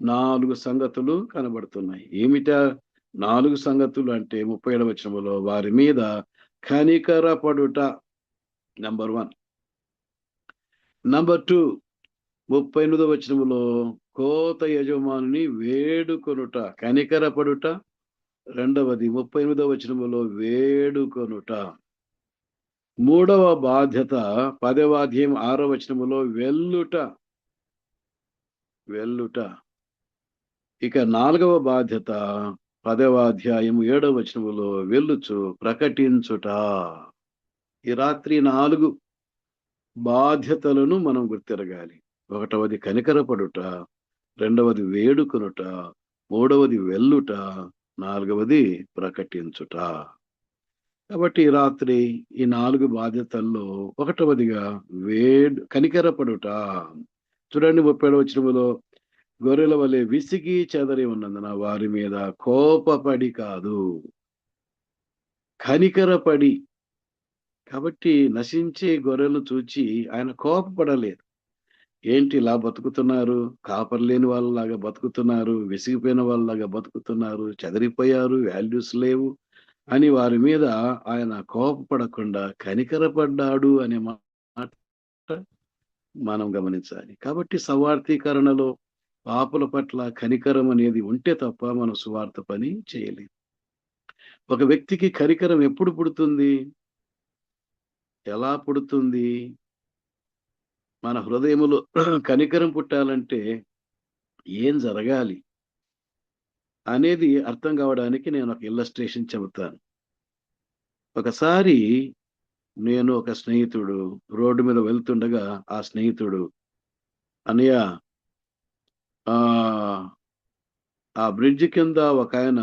4 సంగతులు కనబడుతున్నాయి. ఏమిటా 4 సంగతులు అంటే 37వ వచనములో వారి మీద కనికరపడుట నంబర్ 1. నంబర్ 2 38వ వచనములో కోత యజమానుని వేడుకొనుట, కనికరపడుట. రెండవది 38వ వచనములో వేడుకొనుట. మూడవ బాధ్యత 10వ అధ్యాయం 6వ వచనములో వెల్లుట. ఇక 4వ బాధ్యత 10వ అధ్యాయం 7వ వచనములో వెళ్ళుచు ప్రకటించుట. ఈ రాత్రి 4 బాధ్యతలను మనం గుర్తిరగాలి. ఒకటవది కనికరపడుట, రెండవది వేడుకొనుట, మూడవది వెల్లుట, 4వది ప్రకటించుట. కాబట్టి ఈ రాత్రి ఈ 4 బాధ్యతల్లో ఒకటవదిగా కనికరపడుట. చూడండి 37వ వచనములో, గొర్రెల వలె విసిగి చెదరి ఉన్నందున వారి మీద కోపపడి కాదు, కనికరపడి. కాబట్టి నశించే గొర్రెలు చూచి ఆయన కోపపడలేదు. ఏంటి ఇలా బతుకుతున్నారు, కాపర్ లేని వాళ్ళలాగా బతుకుతున్నారు, విసిగిపోయిన వాళ్ళలాగా బతుకుతున్నారు, చెదరిపోయారు, వాల్యూస్ లేవు అని వారి మీద ఆయన కోపపడకుండా కనికరపడ్డాడు అనే మాట మనం గమనించాలి. కాబట్టి సవార్థీకరణలో పాపుల పట్ల కనికరం అనేది ఉంటే తప్ప మనం సువార్త పని చేయలేం. ఒక వ్యక్తికి కనికరం ఎప్పుడు పుడుతుంది, ఎలా పుడుతుంది? మన హృదయములో కనికరం పుట్టాలంటే ఏం జరగాలి అనేది అర్థం కావడానికి నేను ఒక ఇల్లస్ట్రేషన్ చెబుతాను. ఒకసారి నేను ఒక స్నేహితుడు రోడ్డు మీద వెళ్తుండగా ఆ స్నేహితుడు, అన్నయ్య ఆ బ్రిడ్జ్ కింద ఒక ఆయన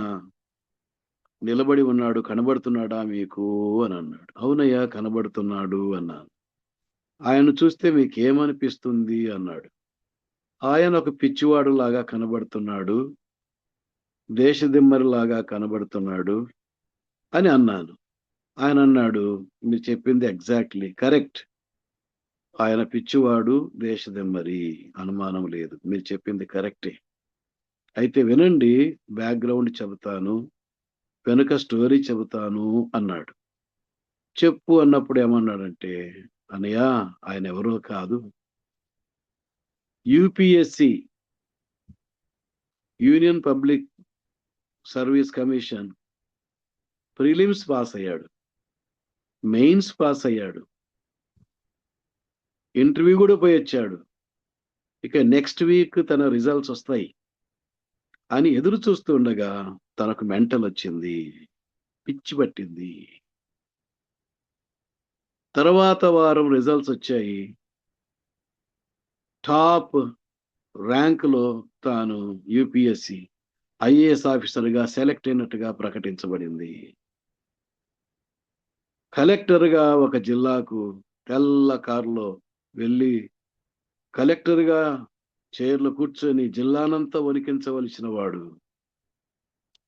నిలబడి ఉన్నాడు, కనబడుతున్నాడా మీకు అని అన్నాడు. అవునయ్యా కనబడుతున్నాడు అన్నాను. ఆయన చూస్తే మీకేమనిపిస్తుంది అన్నాడు. ఆయన ఒక పిచ్చివాడు లాగా కనబడుతున్నాడు, దేశదిమ్మరిలాగా కనబడుతున్నాడు అని అన్నాను. ఆయన అన్నాడు, మీరు చెప్పింది ఎగ్జాక్ట్లీ కరెక్ట్. ఆయన పిచ్చివాడు, దేశదిమ్మరి, అనుమానం లేదు. మీరు చెప్పింది కరెక్టే. అయితే వినండి, బ్యాక్గ్రౌండ్ చెబుతాను, వెనుక స్టోరీ చెబుతాను అన్నాడు. చెప్పు అన్నప్పుడు ఏమన్నాడంటే, అన్నయ్య, ఆయన ఎవరో కాదు, UPSC, union public service commission prelims pass అయ్యాడు, మెయిన్స్ పాస్ అయ్యాడు, ఇంటర్వ్యూ కూడా పోయి వచ్చాడు. ఇక నెక్స్ట్ వీక్ తన రిజల్ట్స్ వస్తాయి అని ఎదురు చూస్తూ ఉండగా తనకు మెంటల్ వచ్చింది, పిచ్చి పట్టింది. తర్వాత వారం రిజల్ట్స్ వచ్చాయి. టాప్ ర్యాంకులో తాను యూపీఎస్సి ఐఏఎస్ ఆఫీసర్గా సెలెక్ట్ అయినట్టుగా ప్రకటించబడింది. కలెక్టర్గా ఒక జిల్లాకు తెల్ల కారులో వెళ్ళి కలెక్టర్గా చైర్లో కూర్చొని జిల్లానంతా వణికించవలసిన వాడు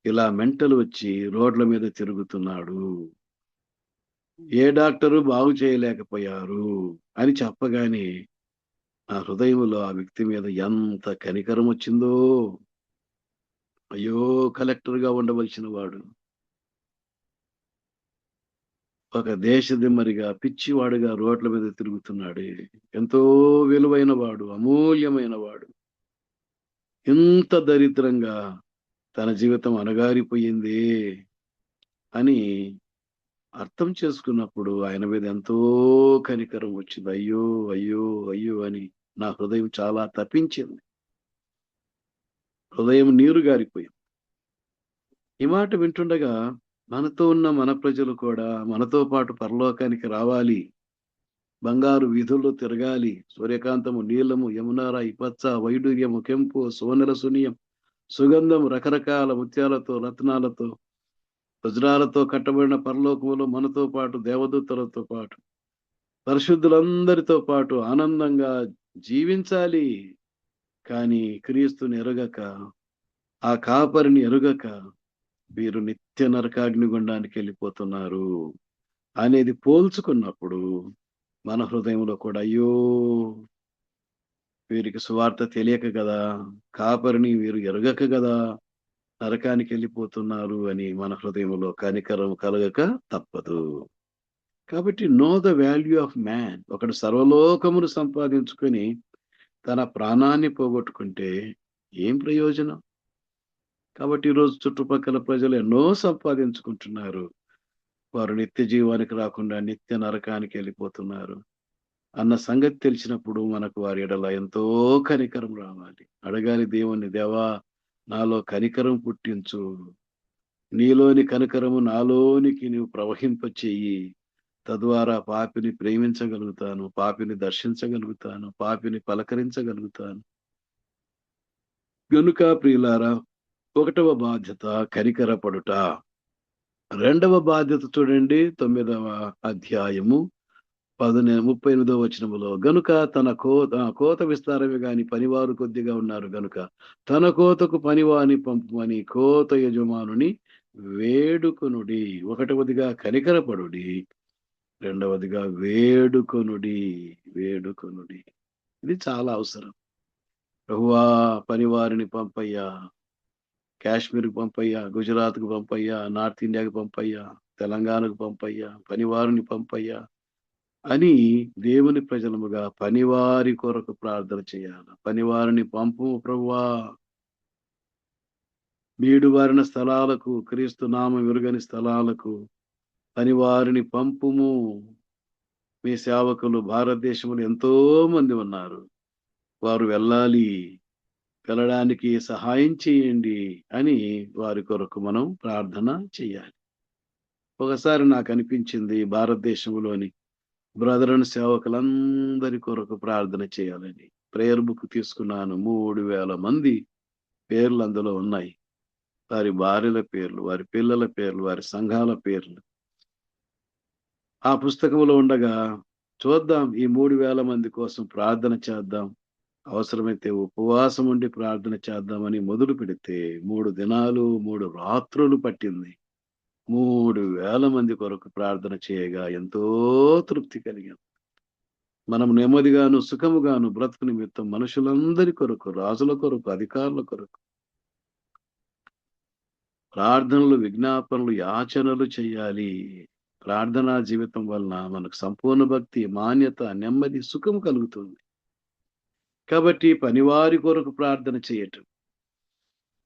ఇలా మెంటల్ వచ్చి రోడ్ల మీద తిరుగుతున్నాడు, ఏ డాక్టరు బాగు చేయలేకపోయారు అని చెప్పగానే నా హృదయంలో ఆ వ్యక్తి మీద ఎంత కనికరం వచ్చిందో. అయ్యో, కలెక్టర్గా ఉండవలసిన వాడు ఒక దేశదిమ్మరిగా, పిచ్చివాడుగా రోడ్ల మీద తిరుగుతున్నాడే, ఎంతో విలువైన వాడు, అమూల్యమైన వాడు, ఇంత దరిద్రంగా తన జీవితం అణగారిపోయింది అని అర్థం చేసుకున్నప్పుడు ఆయన మీద ఎంతో కనికరం వచ్చింది. అయ్యో అయ్యో అయ్యో అని నా హృదయం చాలా తప్పించింది, హృదయం నీరు గారిపోయింది. ఈ మాట వింటుండగా మనతో ఉన్న మన ప్రజలు కూడా మనతో పాటు పరలోకానికి రావాలి, బంగారు వీధుల్లో తిరగాలి, సూర్యకాంతము, నీలము, యమునారాయి, పచ్చ, వైడూర్యము, కెంపు, సోనెల సునియం, సుగంధం, రకరకాల ముత్యాలతో, రత్నాలతో, వజ్రాలతో కట్టబడిన పరలోకములో మనతో పాటు దేవదూతలతో పాటు పరిశుద్ధులందరితో పాటు ఆనందంగా జీవించాలి. కానీ క్రీస్తుని ఎరుగక, ఆ కాపరిని ఎరుగక వీరు నిత్య నరకాగ్నిగుండానికి వెళ్ళిపోతున్నారు అనేది పోల్చుకున్నప్పుడు మన హృదయంలో కూడా అయ్యో, వీరికి సువార్త తెలియక కదా, కాపరిని వీరు ఎరుగక కదా నరకానికి వెళ్ళిపోతున్నారు అని మన హృదయంలో కనికరం కలగక తప్పదు. కాబట్టి know the value of man. ఒకడు సర్వలోకమును సంపాదించుకొని తన ప్రాణాన్ని పోగొట్టుకుంటే ఏం ప్రయోజనం? కాబట్టి ఈరోజు చుట్టుపక్కల ప్రజలు ఎన్నో సంపాదించుకుంటున్నారు, వారు నిత్య జీవానికి రాకుండా నిత్య నరకానికి వెళ్ళిపోతున్నారు అన్న సంగతి తెలిసినప్పుడు మనకు వారి ఎడల ఎంతో కనికరం రావాలి. అడగాలి దేవుణ్ణి, దేవా నాలో కనికరం పుట్టించు, నీలోని కనికరము నాలోనికి నీవు ప్రవహింపచేయి, తద్వారా పాపిని ప్రేమించగలుగుతాను, పాపిని దర్శించగలుగుతాను, పాపిని పలకరించగలుగుతాను. గనుక ప్రియులారా, 1వ బాధ్యత కనికరపడుట. 2వ బాధ్యత చూడండి, 9వ అధ్యాయము 38వ వచనములో, గనుక తన కోత విస్తారమే గాని పనివారు కొద్దిగా ఉన్నారు గనుక తన కోతకు పనివాని పంపమని కోత యజమానుని వేడుకొనుడి. 1వదిగా కనికరపడుడి, 2వదిగా వేడుకొనుడి. వేడుకొనుడి, ఇది చాలా అవసరం. ప్రభువా, పనివారిని పంపయ్యా, కాశ్మీర్కి పంపయ్యా, గుజరాత్కు పంపయ్యా, నార్త్ ఇండియాకి పంపయ్యా, తెలంగాణకు పంపయ్యా, పనివారిని పంపయ్యా అని దేవుని ప్రజలముగా పనివారి కొరకు ప్రార్థన చేయాలి. పనివారిని పంపు ప్రభువా, బీడుబారిన స్థలాలకు, క్రీస్తు నామం ఎరుగని స్థలాలకు పనివారిని పంపుము. మీ సేవకులు భారతదేశంలో ఎంతో మంది ఉన్నారు, వారు వెళ్ళడానికి సహాయం చేయండి అని వారి కొరకు మనం ప్రార్థన చేయాలి. ఒకసారి నాకు అనిపించింది, భారతదేశంలోని బ్రదర్ అండ్ సేవకులందరి కొరకు ప్రార్థన చేయాలని. ప్రేయర్ బుక్ తీసుకున్నాను, 3000 మంది పేర్లు అందులో ఉన్నాయి. వారి భార్యల పేర్లు, వారి పిల్లల పేర్లు, వారి సంఘాల పేర్లు ఆ పుస్తకంలో ఉండగా, చూద్దాం, ఈ 3000 మంది కోసం ప్రార్థన చేద్దాం, అవసరమైతే ఉపవాసం ఉండి ప్రార్థన చేద్దామని మొదలు పెడితే 3 దినాలు 3 రాత్రులు పట్టింది. 3,000 మంది కొరకు ప్రార్థన చేయగా ఎంతో తృప్తి కలిగాం. మనం నెమ్మదిగాను సుఖముగాను బ్రతుకు నిమిత్తం మనుషులందరి కొరకు, రాజుల కొరకు, అధికారుల కొరకు ప్రార్థనలు, విజ్ఞాపనలు, యాచనలు చేయాలి. ప్రార్థనా జీవితం వలన మనకు సంపూర్ణ భక్తి, మాన్యత, నెమ్మది, సుఖం కలుగుతుంది. కాబట్టి పనివారి కొరకు ప్రార్థన చేయటం,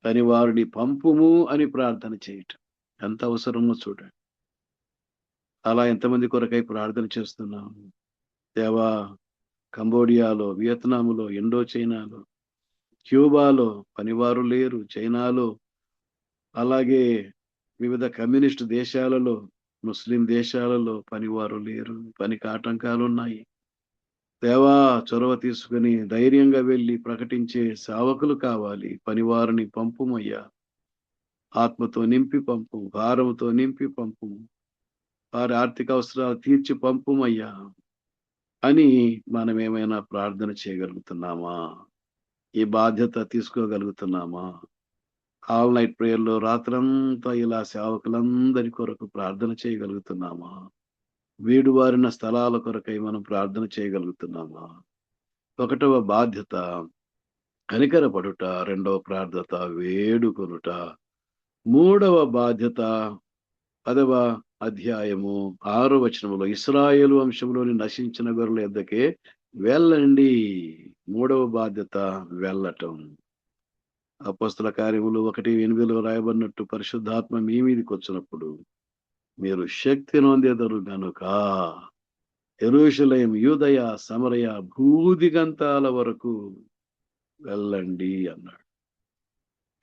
పనివారిని పంపుము అని ప్రార్థన చేయటం ఎంత అవసరమో చూడండి. అలా ఎంతమంది కొరకై ప్రార్థన చేస్తున్నాం. దేవా, కంబోడియాలో, వియత్నాంలో, ఇండో చైనాలో, క్యూబాలో పనివారు లేరు. చైనాలో, అలాగే వివిధ కమ్యూనిస్ట్ దేశాలలో, ముస్లిం దేశాలలో పనివారు లేరు. పనికి ఆటంకాలు ఉన్నాయి. దేవా, చొరవ తీసుకుని ధైర్యంగా వెళ్ళి ప్రకటించే సేవకులు కావాలి. పనివారిని పంపుమయ్యా. ఆత్మతో నింపి పంపు, భారముతో నింపి పంపు, వారి ఆర్థిక అవసరాలు తీర్చి పంపుమయ్యా అని మనం ఏమైనా ప్రార్థన చేయగలుగుతున్నామా? ఈ బాధ్యత తీసుకోగలుగుతున్నామా? ఆల్ నైట్ ప్రేయర్లో రాత్రంతా ఇలా సేవకులందరి కొరకు ప్రార్థన చేయగలుగుతున్నామా? వీడువారిన స్థలాల కొరకై మనం ప్రార్థన చేయగలుగుతున్నామా? 1వ బాధ్యత కనికరపడుట, 2వ ప్రార్థత వేడుకొనుట, 3వ బాధ్యత 10వ అధ్యాయము 6వ వచనములో ఇశ్రాయేలు వంశంలోని నశించిన గొర్రెల యొద్దకే వెళ్ళండి. 3వ బాధ్యత వెళ్ళటం. అపోస్తల కార్యములు 1:8 రాయబడినట్టు పరిశుద్ధాత్మ మీ మీదకి వచ్చినప్పుడు మీరు శక్తి నొందెదరు గనుక యెరూషలేము, యూదయ, సమరయ, భూదిగంతాల వరకు వెళ్ళండి అన్నాడు.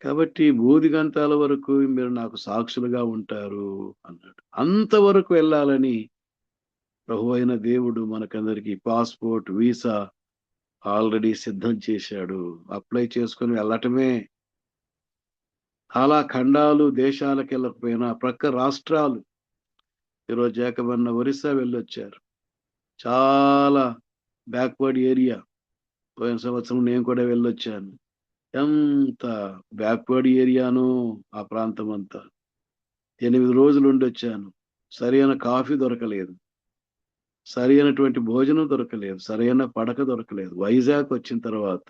కాబట్టి భూదిగంతాల వరకు మీరు నాకు సాక్షులుగా ఉంటారు అన్నాడు. అంతవరకు వెళ్ళాలని ప్రభువైన దేవుడు మనకందరికి పాస్పోర్ట్, వీసా ఆల్రెడీ సిద్ధం చేశాడు. అప్లై చేసుకొని వెళ్ళటమే. అలా ఖండాలు, దేశాలకు వెళ్ళకపోయినా ప్రక్క రాష్ట్రాలు, ఈరోజు ఏకమన్న ఒరిస్సా వెళ్ళొచ్చారు. చాలా బ్యాక్వర్డ్ ఏరియా. పోయిన సంవత్సరం నేను కూడా వెళ్ళొచ్చాను. ఎంత బ్యాక్వర్డ్ ఏరియానో ఆ ప్రాంతం అంతా. 8 రోజులు ఉండొచ్చాను. సరైన కాఫీ దొరకలేదు, సరైనటువంటి భోజనం దొరకలేదు, సరైన పడక దొరకలేదు. వైజాగ్ వచ్చిన తర్వాత,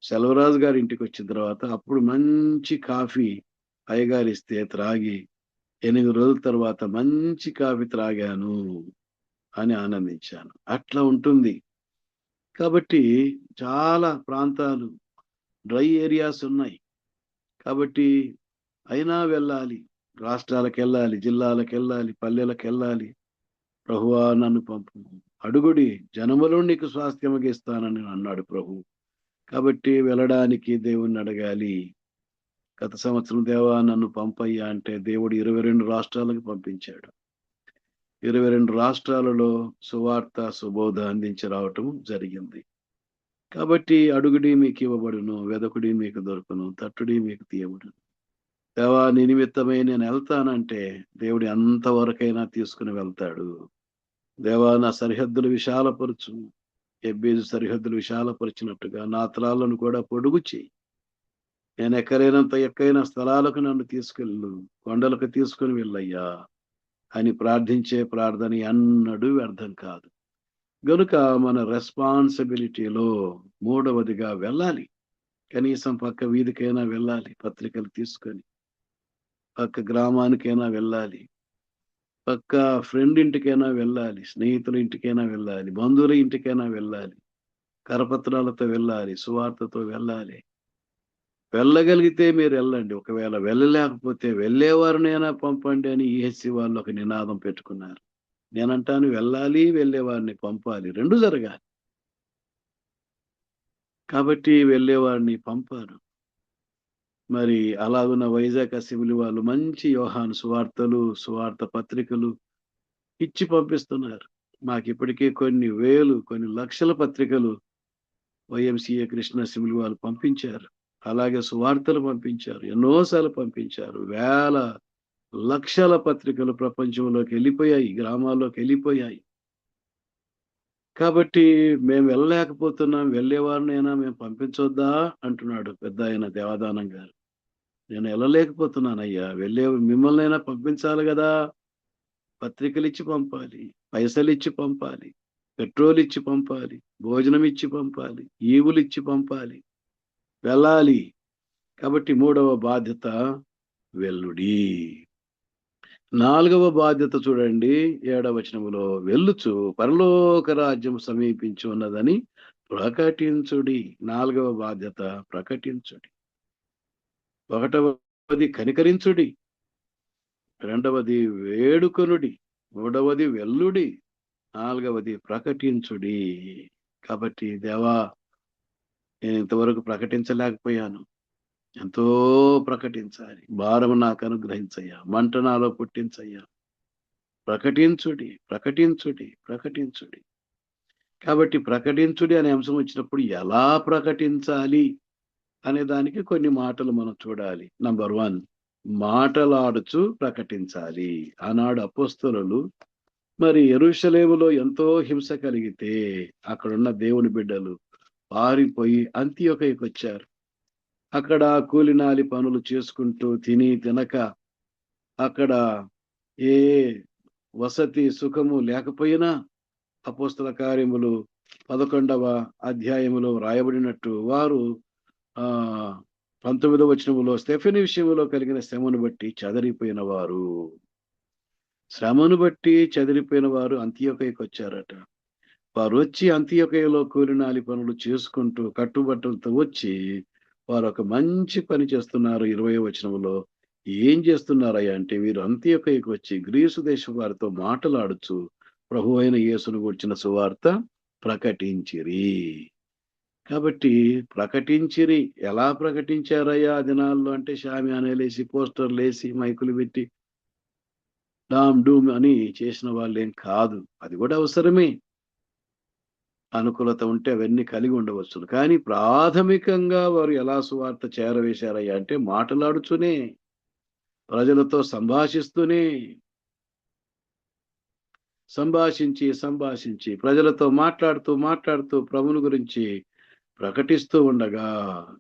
సెల్వరాజు గారి ఇంటికి వచ్చిన తర్వాత అప్పుడు మంచి కాఫీ అయ్యగారు ఇస్తే త్రాగి 8 రోజుల తర్వాత మంచి కాఫీ త్రాగాను అని ఆనందించాను. అట్లా ఉంటుంది. కాబట్టి చాలా ప్రాంతాలు, డ్రై ఏరియాస్ ఉన్నాయి. కాబట్టి అయినా వెళ్ళాలి. రాష్ట్రాలకు వెళ్ళాలి, జిల్లాలకు వెళ్ళాలి, పల్లెలకు వెళ్ళాలి. ప్రభువా, నన్ను పంపు, అడుగుడి, జనములో నీకు స్వాస్థ్యముగా ఇస్తానని అన్నాడు ప్రభు. కాబట్టి వెళ్ళడానికి దేవుణ్ణి అడగాలి. గత సంవత్సరం దేవా నన్ను పంపయ్యా అంటే దేవుడు 22 రాష్ట్రాలకు పంపించాడు. 22 రాష్ట్రాలలో సువార్త, సుబోధ అందించి రావటం జరిగింది. కాబట్టి అడుగుడి మీకు ఇవ్వబడును, వెదకుడి మీకు దొరుకును, తట్టుడి మీకు తీయబడును. దేవా, నీ నిమిత్తమై నేను వెళ్తానంటే దేవుడు ఎంతవరకైనా తీసుకుని వెళ్తాడు. దేవా, నా సరిహద్దులు విశాలపరచు. ఎబ్బేజు సరిహద్దులు విశాలపరిచినట్టుగా నా తలాలను కూడా పొడుగు చేయి. నేను ఎక్కలేనంత ఎక్కైన స్థలాలకు నన్ను తీసుకెళ్ళు, కొండలకు తీసుకుని వెళ్ళయ్యా అని ప్రార్థించే ప్రార్థన అన్నడూ వ్యర్థం కాదు. గనుక మన రెస్పాన్సిబిలిటీలో 3వదిగా వెళ్ళాలి. కనీసం పక్క వీధికైనా వెళ్ళాలి, పత్రికలు తీసుకొని. పక్క గ్రామానికైనా వెళ్ళాలి, పక్క ఫ్రెండ్ ఇంటికైనా వెళ్ళాలి, స్నేహితుల ఇంటికైనా వెళ్ళాలి, బంధువుల ఇంటికైనా వెళ్ళాలి, కరపత్రాలతో వెళ్ళాలి, సువార్తతో వెళ్ళాలి. వెళ్ళగలిగితే మీరు వెళ్ళండి. ఒకవేళ వెళ్ళలేకపోతే వెళ్ళేవారినైనా పంపండి అని ఈహెచ్సి వాళ్ళు ఒక నినాదం పెట్టుకున్నారు. నేనంటాను, వెళ్ళాలి, వెళ్ళేవారిని పంపాలి, 2 జరగాలి. కాబట్టి వెళ్ళేవారిని పంపారు. మరి అలాగున్న వైజాగ్ అసెంబ్లీ వాళ్ళు మంచి యోహాను సువార్తలు, సువార్త పత్రికలు ఇచ్చి పంపిస్తున్నారు. మాకు ఇప్పటికే కొన్ని వేలు, కొన్ని లక్షల పత్రికలు వైఎంసీఏ కృష్ణ అసెంబ్లీ వాళ్ళు పంపించారు. అలాగే సువార్తలు పంపించారు, ఎన్నోసార్లు పంపించారు. వేల లక్షల పత్రికలు ప్రపంచంలోకి వెళ్ళిపోయాయి, గ్రామాల్లోకి వెళ్ళిపోయాయి. కాబట్టి మేము వెళ్ళలేకపోతున్నాం, వెళ్ళేవారినైనా మేము పంపించొద్దా అంటున్నాడు పెద్ద ఆయన దేవాదానం గారు. నేను వెళ్ళలేకపోతున్నానయ్యా, వెళ్ళే మిమ్మల్నైనా పంపించాలి కదా. పత్రికలు ఇచ్చి పంపాలి, పైసలు ఇచ్చి పంపాలి, పెట్రోల్ ఇచ్చి పంపాలి, భోజనం ఇచ్చి పంపాలి, ఈవులు ఇచ్చి పంపాలి, వెళ్ళాలి. కాబట్టి 3వ బాధ్యత వెల్లుడి. 4వ బాధ్యత చూడండి, 7వ వచనములో, వెళ్ళుచు పరలోక రాజ్యం సమీపించి ఉన్నదని ప్రకటించుడి. 4వ బాధ్యత ప్రకటించుడి. 1వది కనికరించుడి, 2వది వేడుకొనుడి, 3వది వెల్లుడి, 4వది ప్రకటించుడి. కాబట్టి దేవా, నేను ఇంతవరకు ప్రకటించలేకపోయాను, ఎంతో ప్రకటించాలి. భారం నాకు అనుగ్రహించయ్యా, మంట నాలో పుట్టించయ్యా. ప్రకటించుడి, ప్రకటించుడి, ప్రకటించుడి. కాబట్టి ప్రకటించుడి అనే అంశం వచ్చినప్పుడు ఎలా ప్రకటించాలి అనే దానికి కొన్ని మాటలు మనం చూడాలి. నంబర్ 1, మాటలాడుచు ప్రకటించాలి. ఆనాడు అపోస్తలులు మరి యెరూషలేములో ఎంతో హింస కలిగితే అక్కడున్న దేవుని బిడ్డలు పారిపోయి అంతియొకయుకు వచ్చారు. అక్కడ కూలినాలి పనులు చేసుకుంటూ తిని తినక అక్కడ ఏ వసతి సుఖము లేకపోయినా అపోస్తల కార్యములు 11వ అధ్యాయములో రాయబడినట్టు వారు 19వ వచనములో స్టెఫెను విషయంలో కలిగిన శ్రమను బట్టి చెదరిపోయిన వారు అంతియొకయుకు వచ్చారట. వారు వచ్చి అంతియొకయలో కూలినాలి పనులు చేసుకుంటూ కట్టుబట్టలతో వచ్చి వారు ఒక మంచి పని చేస్తున్నారు. 20వ వచనములో ఏం చేస్తున్నారయ్యా అంటే, వీరు అంతియొకయుకు వచ్చి గ్రీసు దేశం వారితో మాటలాడుచు ప్రభు అయిన యేసును గూర్చిన సువార్త ప్రకటించిరి. కాబట్టి ప్రకటించిరి. ఎలా ప్రకటించారయ్యా ఆ దినాల్లో అంటే, షామియానాలేసి పోస్టర్లు వేసి మైకులు పెట్టి డామ్ డూమ్ అని చేసిన వాళ్ళేం కాదు. అది కూడా అవసరమే, అనుకూలత ఉంటే అవన్నీ కలిగి ఉండవచ్చు. కానీ ప్రాథమికంగా వారు ఎలా సువార్త చేరవేశారయ్యా అంటే, మాటలాడుతూనే, ప్రజలతో సంభాషించి ప్రజలతో మాట్లాడుతూ ప్రభువుని గురించి ప్రకటిస్తూ ఉండగా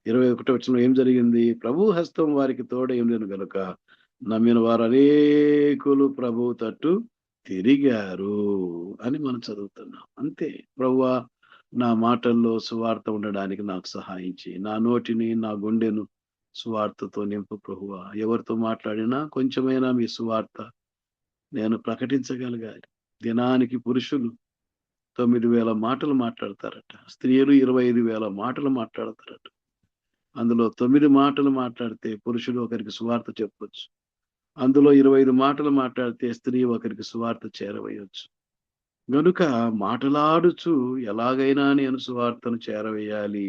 21వ వచనం ఏం జరిగింది? ప్రభు హస్తం వారికి తోడై ఉండెను గనుక నమ్మిన వారు అనేకులు ప్రభువు తట్టు తిరిగారు అని మనం చదువుతున్నాం. అంతే. ప్రభువా, నా మాటల్లో సువార్త ఉండడానికి నాకు సహాయం చేయి. నా నోటిని, నా గుండెను సువార్తతో నింపు ప్రభువా. ఎవరితో మాట్లాడినా కొంచెమైనా మీ సువార్త నేను ప్రకటించగలగాలి. దినానికి పురుషులు 9,000 మాటలు మాట్లాడతారట, స్త్రీలు 25,000 మాటలు మాట్లాడతారట. అందులో 9 మాటలు మాట్లాడితే పురుషుడు ఒకరికి సువార్త చెప్పొచ్చు. అందులో 25 మాటలు మాట్లాడితే స్త్రీ ఒకరికి సువార్త చేరవేయొచ్చు. గనుక మాటలాడుచు ఎలాగైనా నేను సువార్తను చేరవేయాలి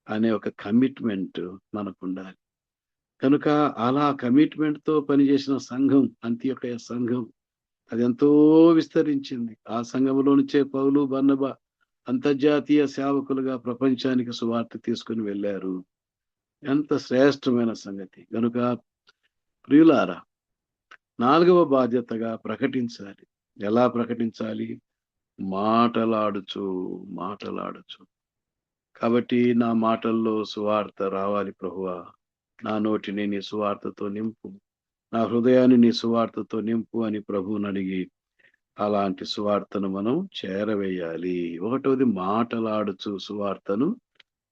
అనే ఒక కమిట్మెంట్ మనకుండాలి. కనుక అలా కమిట్మెంట్ తో పనిచేసిన సంఘం, అంత్యొకయ సంఘం, అదెంతో విస్తరించింది. ఆ సంఘములో నుంచే పౌలు, బర్నబా అంతర్జాతీయ సేవకులుగా ప్రపంచానికి సువార్త తీసుకుని వెళ్ళారు. ఎంత శ్రేష్టమైన సంగతి. గనుక ప్రియులారా, 4వ బాధ్యతగా ప్రకటించాలి. ఎలా ప్రకటించాలి? మాటలాడుచు. కాబట్టి నా మాటల్లో సువార్త రావాలి ప్రభువా. నా నోటిని నీ సువార్తతో నింపు, నా హృదయాన్ని నీ సువార్తతో నింపు అని ప్రభువుని అడిగి అలాంటి సువార్తను మనం చేరవేయాలి. 1వది మాటలాడుచు సువార్తను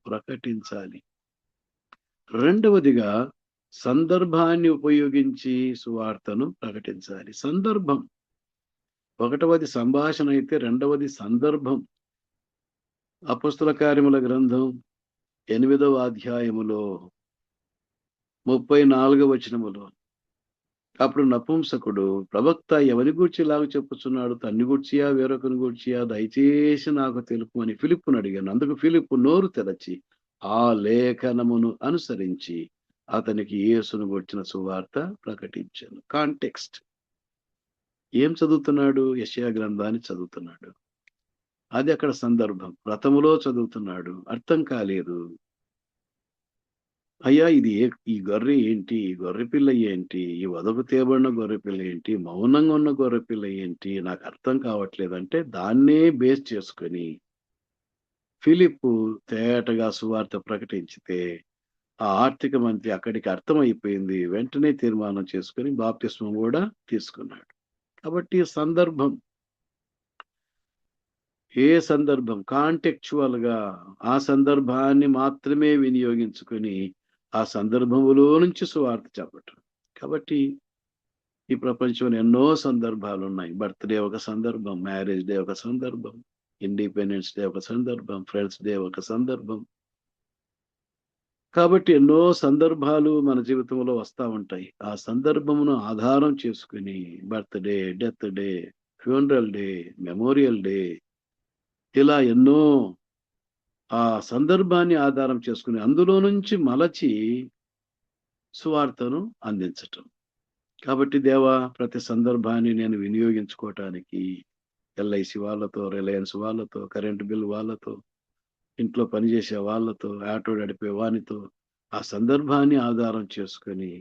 ప్రకటించాలి. 2వదిగా సందర్భాన్ని ఉపయోగించి సువార్తను ప్రకటించాలి. సందర్భం. 1వది సంభాషణ అయితే 2వది సందర్భం. అపోస్తల కార్యముల గ్రంథం 8వ అధ్యాయములో 34వ వచనములో, అప్పుడు నపుంసకుడు ప్రవక్త ఎవరి గూర్చి ఇలాగ చెప్పుచున్నాడు, తన్ని గూర్చియా వేరొకని గూర్చియా, దయచేసి నాకు తెలుపు అని ఫిలిప్పును అడిగాను. అందుకు ఫిలిప్పు నోరు తెరచి ఆ లేఖనమును అనుసరించి అతనికి యేసును గూర్చిన సువార్త ప్రకటించాను. కాంటెక్స్ట్. ఏం చదువుతున్నాడు? యెషయా గ్రంథాన్ని చదువుతున్నాడు. అది అక్కడ సందర్భం. రథములో చదువుతున్నాడు, అర్థం కాలేదు. అయ్యా, ఈ గొర్రె ఏంటి? ఈ గొర్రె పిల్ల ఏంటి? ఈ వదకు తేబడిన గొర్రె పిల్ల ఏంటి? మౌనంగా ఉన్న గొర్రె పిల్ల ఏంటి? నాకు అర్థం కావట్లేదు అంటే, దాన్నే బేస్ చేసుకొని ఫిలిప్పు తేటగా సువార్త ప్రకటించితే ఆ ఆర్థిక మంత్రి అక్కడికి అర్థమైపోయింది. వెంటనే తీర్మానం చేసుకొని బాప్తిస్మం కూడా తీసుకున్నాడు. కాబట్టి ఏ సందర్భం కాంటెక్చువల్ గా ఆ సందర్భాన్ని మాత్రమే వినియోగించుకొని ఆ సందర్భములో నుంచి సువార్త చెప్పటం. కాబట్టి ఈ ప్రపంచంలో ఎన్నో సందర్భాలు ఉన్నాయి. బర్త్‌డే ఒక సందర్భం, మ్యారేజ్ డే ఒక సందర్భం, ఇండిపెండెన్స్ డే ఒక సందర్భం, ఫ్రెండ్స్ డే ఒక సందర్భం. కాబట్టి ఎన్నో సందర్భాలు మన జీవితంలో వస్తా ఉంటాయి. ఆ సందర్భమును ఆధారం చేసుకుని birthday, death day, funeral day, memorial day, ఇలా ఎన్నో ఆ సందర్భాన్ని ఆధారం చేసుకుని అందులో నుంచి మలచి సువార్తను అందించటం. కాబట్టి దేవా, ప్రతి సందర్భాన్ని నేను వినియోగించుకోవటానికి ఎల్ఐసి వాళ్ళతో, రిలయన్స్ వాళ్ళతో, కరెంటు బిల్ వాళ్ళతో, ఇంట్లో పనిచేసే వాళ్ళతో, ఆటో నడిపే వానితో ఆ సందర్భాన్ని ఆధారం చేసుకొని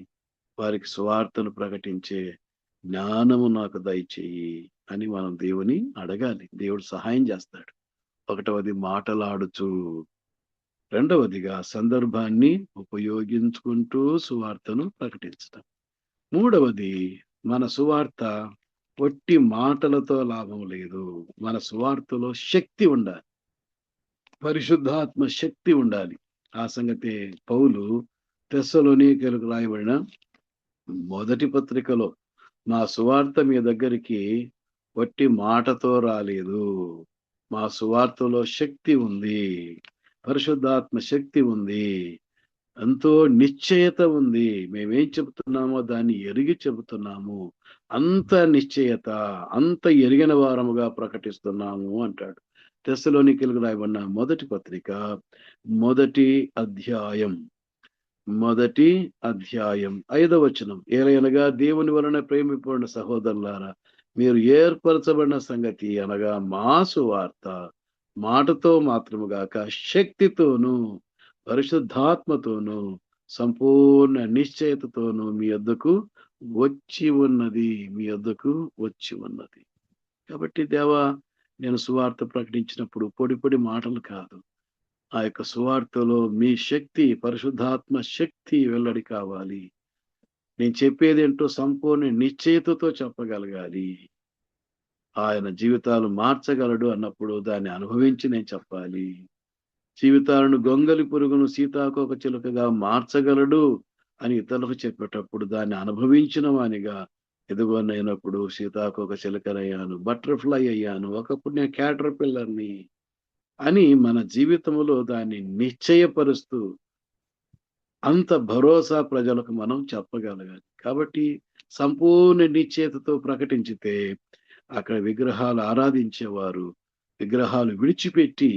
వారికి సువార్తను ప్రకటించే జ్ఞానము నాకు దయచేయి అని మనం దేవుని అడగాలి. దేవుడు సహాయం చేస్తాడు. ఒకటవది మాటలాడుచు, రెండవదిగా సందర్భాన్ని ఉపయోగించుకుంటూ సువార్తను ప్రకటించటం. మూడవది, మన సువార్త ఒట్టి మాటలతో లాభం లేదు. మన సువార్తలో శక్తి ఉండాలి, పరిశుద్ధాత్మ శక్తి ఉండాలి. ఆ సంగతే పౌలు తెస్సలోనికీయులకు రాయబడిన మొదటి పత్రికలో, మా సువార్త మీ దగ్గరికి ఒట్టి మాటతో రాలేదు, మా సువార్తలో శక్తి ఉంది, పరిశుద్ధాత్మ శక్తి ఉంది, ఎంతో నిశ్చయత ఉంది, మేమేం చెబుతున్నామో దాన్ని ఎరిగి చెబుతున్నాము, అంత నిశ్చయత, అంత ఎరిగిన వారముగా ప్రకటిస్తున్నాము అంటాడు. తెస్సలోనికీయులకు రాయబడిన మొదటి పత్రిక మొదటి అధ్యాయం 5వ వచనం, ఏలయనగా దేవుని వలన ప్రేమింపబడిన సహోదరులారా, మీరు ఏర్పరచబడిన సంగతి అనగా మా సువార్త మాటతో మాత్రము గాక శక్తితోనూ పరిశుద్ధాత్మతోనూ సంపూర్ణ నిశ్చయతతోనూ మీ యొద్దకు వచ్చి ఉన్నది. కాబట్టి దేవా, నేను సువార్త ప్రకటించినప్పుడు పొడి పొడి మాటలు కాదు, ఆ యొక్క సువార్తలో మీ శక్తి, పరిశుద్ధాత్మ శక్తి వెల్లడి కావాలి. నేను చెప్పేదేంటో సంపూర్ణ నిశ్చయతతో చెప్పగలగాలి. ఆయన జీవితాలు మార్చగలడు అన్నప్పుడు దాన్ని అనుభవించి నేను చెప్పాలి. జీవితాలను గొంగలి పురుగును సీతాకోక చిలుకగా మార్చగలడు అని ఇతరులకు చెప్పేటప్పుడు దాన్ని అనుభవించిన వానిగా, ఎదుగోనైనప్పుడు సీతాకోక చిలుకనయ్యాను, బటర్ఫ్లై అయ్యాను, ఒకప్పుడు నేను క్యాటర్ పిల్లర్ని అని మన జీవితంలో దాన్ని నిశ్చయపరుస్తూ అంత భరోసా ప్రజలకు మనం చెప్పగలగాలి. కాబట్టి సంపూర్ణ నిశ్చయతతో ప్రకటించితే అక్కడ విగ్రహాలు ఆరాధించేవారు విగ్రహాలు విడిచిపెట్టి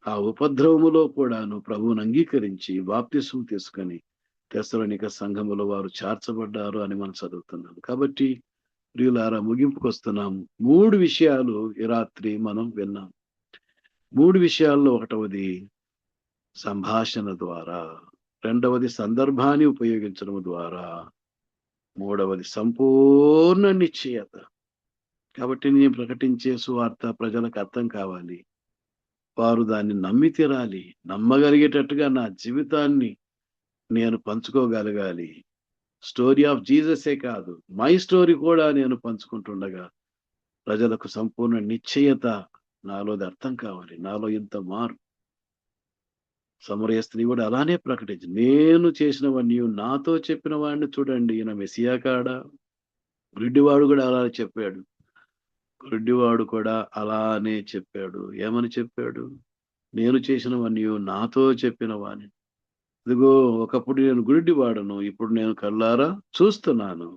ఆ ఉపద్రవములో కూడాను ప్రభువును అంగీకరించి బాప్తిస్మం తీసుకొని తెస్సలోనిక సంఘములో వారు చేర్చబడ్డారు అని మనం చదువుతున్నాం. కాబట్టి ప్రియులారా, ముగింపుకు వస్తున్నాం. 3 విషయాలు ఈ రాత్రి మనం విన్నాం. 3 విషయాల్లో ఒకటవది సంభాషణ ద్వారా, రెండవది సందర్భాన్ని ఉపయోగించడం ద్వారా, మూడవది సంపూర్ణ నిశ్చయత. కాబట్టి నేను ప్రకటించే సువార్త ప్రజలకు అర్థం కావాలి, వారు దాన్ని నమ్మి తీరాలి, నమ్మగలిగేటట్టుగా నా జీవితాన్ని నేను పంచుకోగలగాలి. స్టోరీ ఆఫ్ జీససే కాదు, మై స్టోరీ కూడా నేను పంచుకుంటుండగా ప్రజలకు సంపూర్ణ నిశ్చయత నాలోది అర్థం కావాలి. నాలో ఇంత మారు. సమరయ స్త్రీ కూడా అలానే ప్రకటించి, నేను చేసినవన్నీ నాతో చెప్పిన వాడిని చూడండి, ఈయన మెస్సియా కాడా? గుడ్డివాడు కూడా అలా చెప్పాడు. గుడ్డివాడు కూడా అలానే చెప్పాడు. ఏమని చెప్పాడు? నేను చేసినవన్నీ నాతో చెప్పిన వాణ్ణి. ఇదిగో, ఒకప్పుడు నేను గుడ్డివాడను, ఇప్పుడు నేను కళ్ళారా చూస్తున్నాను.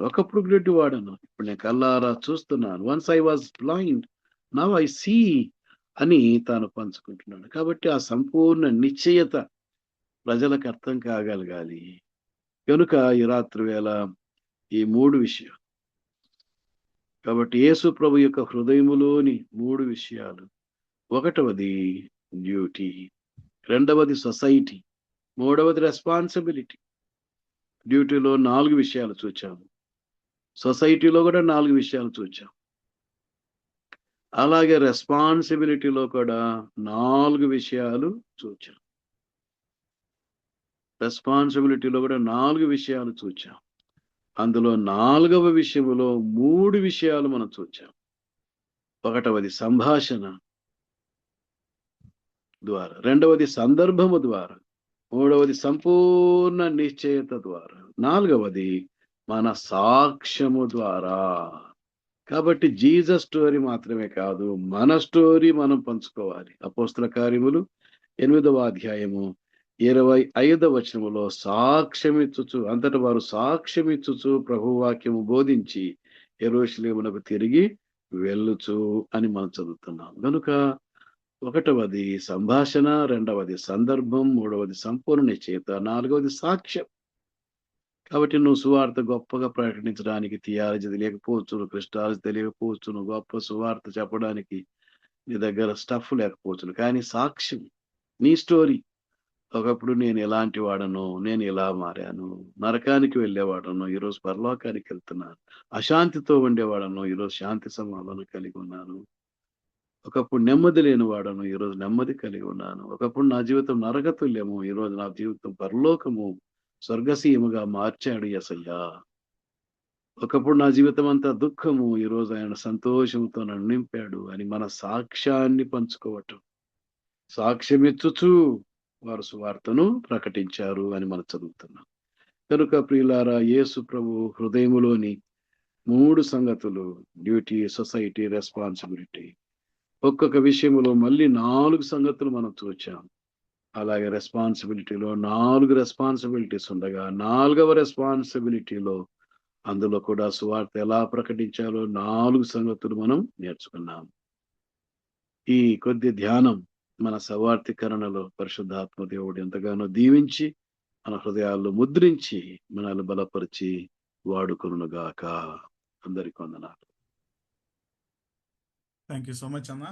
ఒకప్పుడు గుడ్డివాడను, ఇప్పుడు నేను కళ్ళారా చూస్తున్నాను. Once I was blind, now I see అని తాను పంచుకుంటున్నాడు. కాబట్టి ఆ సంపూర్ణ నిశ్చయత ప్రజలకు అర్థం కాగలగాలి. కనుక ఈ రాత్రి వేళ ఈ 3 విషయాలు, కాబట్టి యేసు ప్రభు యొక్క హృదయములోని 3 విషయాలు, ఒకటవది డ్యూటీ, రెండవది సొసైటీ, మూడవది రెస్పాన్సిబిలిటీ. డ్యూటీలో 4 విషయాలు చూచాము, సొసైటీలో కూడా 4 విషయాలు చూచాం. అలాగే రెస్పాన్సిబిలిటీలో కూడా 4 విషయాలు చూచాం. రెస్పాన్సిబిలిటీలో కూడా 4 విషయాలు చూచాం. అందులో 4వ విషయములో 3 విషయాలు మనం చూచాం. ఒకటవది సంభాషణ ద్వారా, రెండవది సందర్భము ద్వారా, మూడవది సంపూర్ణ నిశ్చయత ద్వారా, 4వది మన సాక్ష్యము ద్వారా. కాబట్టి జీసస్ స్టోరీ మాత్రమే కాదు, మన స్టోరీ మనం పంచుకోవాలి. అపోస్తల కార్యములు 8వ అధ్యాయము 25వ వచనములో సాక్ష్యమిచ్చుచు, అంతట వారు సాక్ష్యమిచ్చుచు ప్రభువాక్యము బోధించి యెరూషలేమునకు తిరిగి వెళ్ళుచు అని మనం చదువుతున్నాం. కనుక ఒకటవది సంభాషణ, రెండవది సందర్భం, మూడవది సంపూర్ణ నిశ్చయత, 4వది సాక్ష్యం. కాబట్టి నువ్వు సువార్త గొప్పగా ప్రకటించడానికి థియాలజీ తెలియకపోవచ్చును, క్రిస్టాలజీ తెలియకపోవచ్చును, గొప్ప సువార్త చెప్పడానికి నీ దగ్గర స్టఫ్ లేకపోవచ్చును, కానీ సాక్ష్యం, నీ స్టోరీ. ఒకప్పుడు నేను ఎలాంటి వాడను, నేను ఇలా మారాను, నరకానికి వెళ్ళేవాడను, ఈరోజు పరలోకానికి వెళ్తున్నాను, అశాంతితో ఉండేవాడను, ఈరోజు శాంతి సమాధానం కలిగి ఉన్నాను, ఒకప్పుడు నెమ్మది లేని వాడను, ఈరోజు నెమ్మది కలిగి ఉన్నాను, ఒకప్పుడు నా జీవితం నరకతుల్యము, ఈరోజు నా జీవితం పరలోకము స్వర్గసీయముగా మార్చాడు యేసయ్యా. ఒకప్పుడు నా జీవితం అంతా దుఃఖము, ఈరోజు ఆయన సంతోషంతో నన్ను నింపాడు అని మన సాక్ష్యాన్ని పంచుకోవటం. సాక్ష్యమిచ్చుచు వారు సువార్తను ప్రకటించారు అని మనం చదువుతున్నాం. కనుక ప్రియులారా, యేసు ప్రభు హృదయములోని 3 సంగతులు: డ్యూటీ, సొసైటీ, రెస్పాన్సిబిలిటీ. ఒక్కొక్క విషయములో మళ్ళీ 4 సంగతులు మనం చూచాం. అలాగే రెస్పాన్సిబిలిటీలో 4 రెస్పాన్సిబిలిటీస్ ఉండగా 4వ రెస్పాన్సిబిలిటీలో అందులో కూడా సువార్త ఎలా ప్రకటించాలో 4 సంగతులు మనం నేర్చుకున్నాం. ఈ కొద్ది ధ్యానం మన సవార్థీకరణలో పరిశుద్ధాత్మ దేవుడు ఎంతగానో దీవించి మన హృదయాల్లో ముద్రించి మనల్ని బలపరిచి వాడుకొనుగాక. అందరికీ వందనాలు. థ్యాంక్ యూ సో మచ్ అన్న.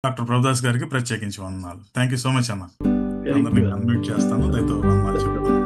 డాక్టర్ ప్రభుదాస్ గారికి ప్రత్యేకించి వందనాలు. థ్యాంక్ యూ సో మచ్ అన్న. Thank అందరినీ you. అన్మ్యూట్ చేస్తాను. దయతో వందనాలు చెప్తాను.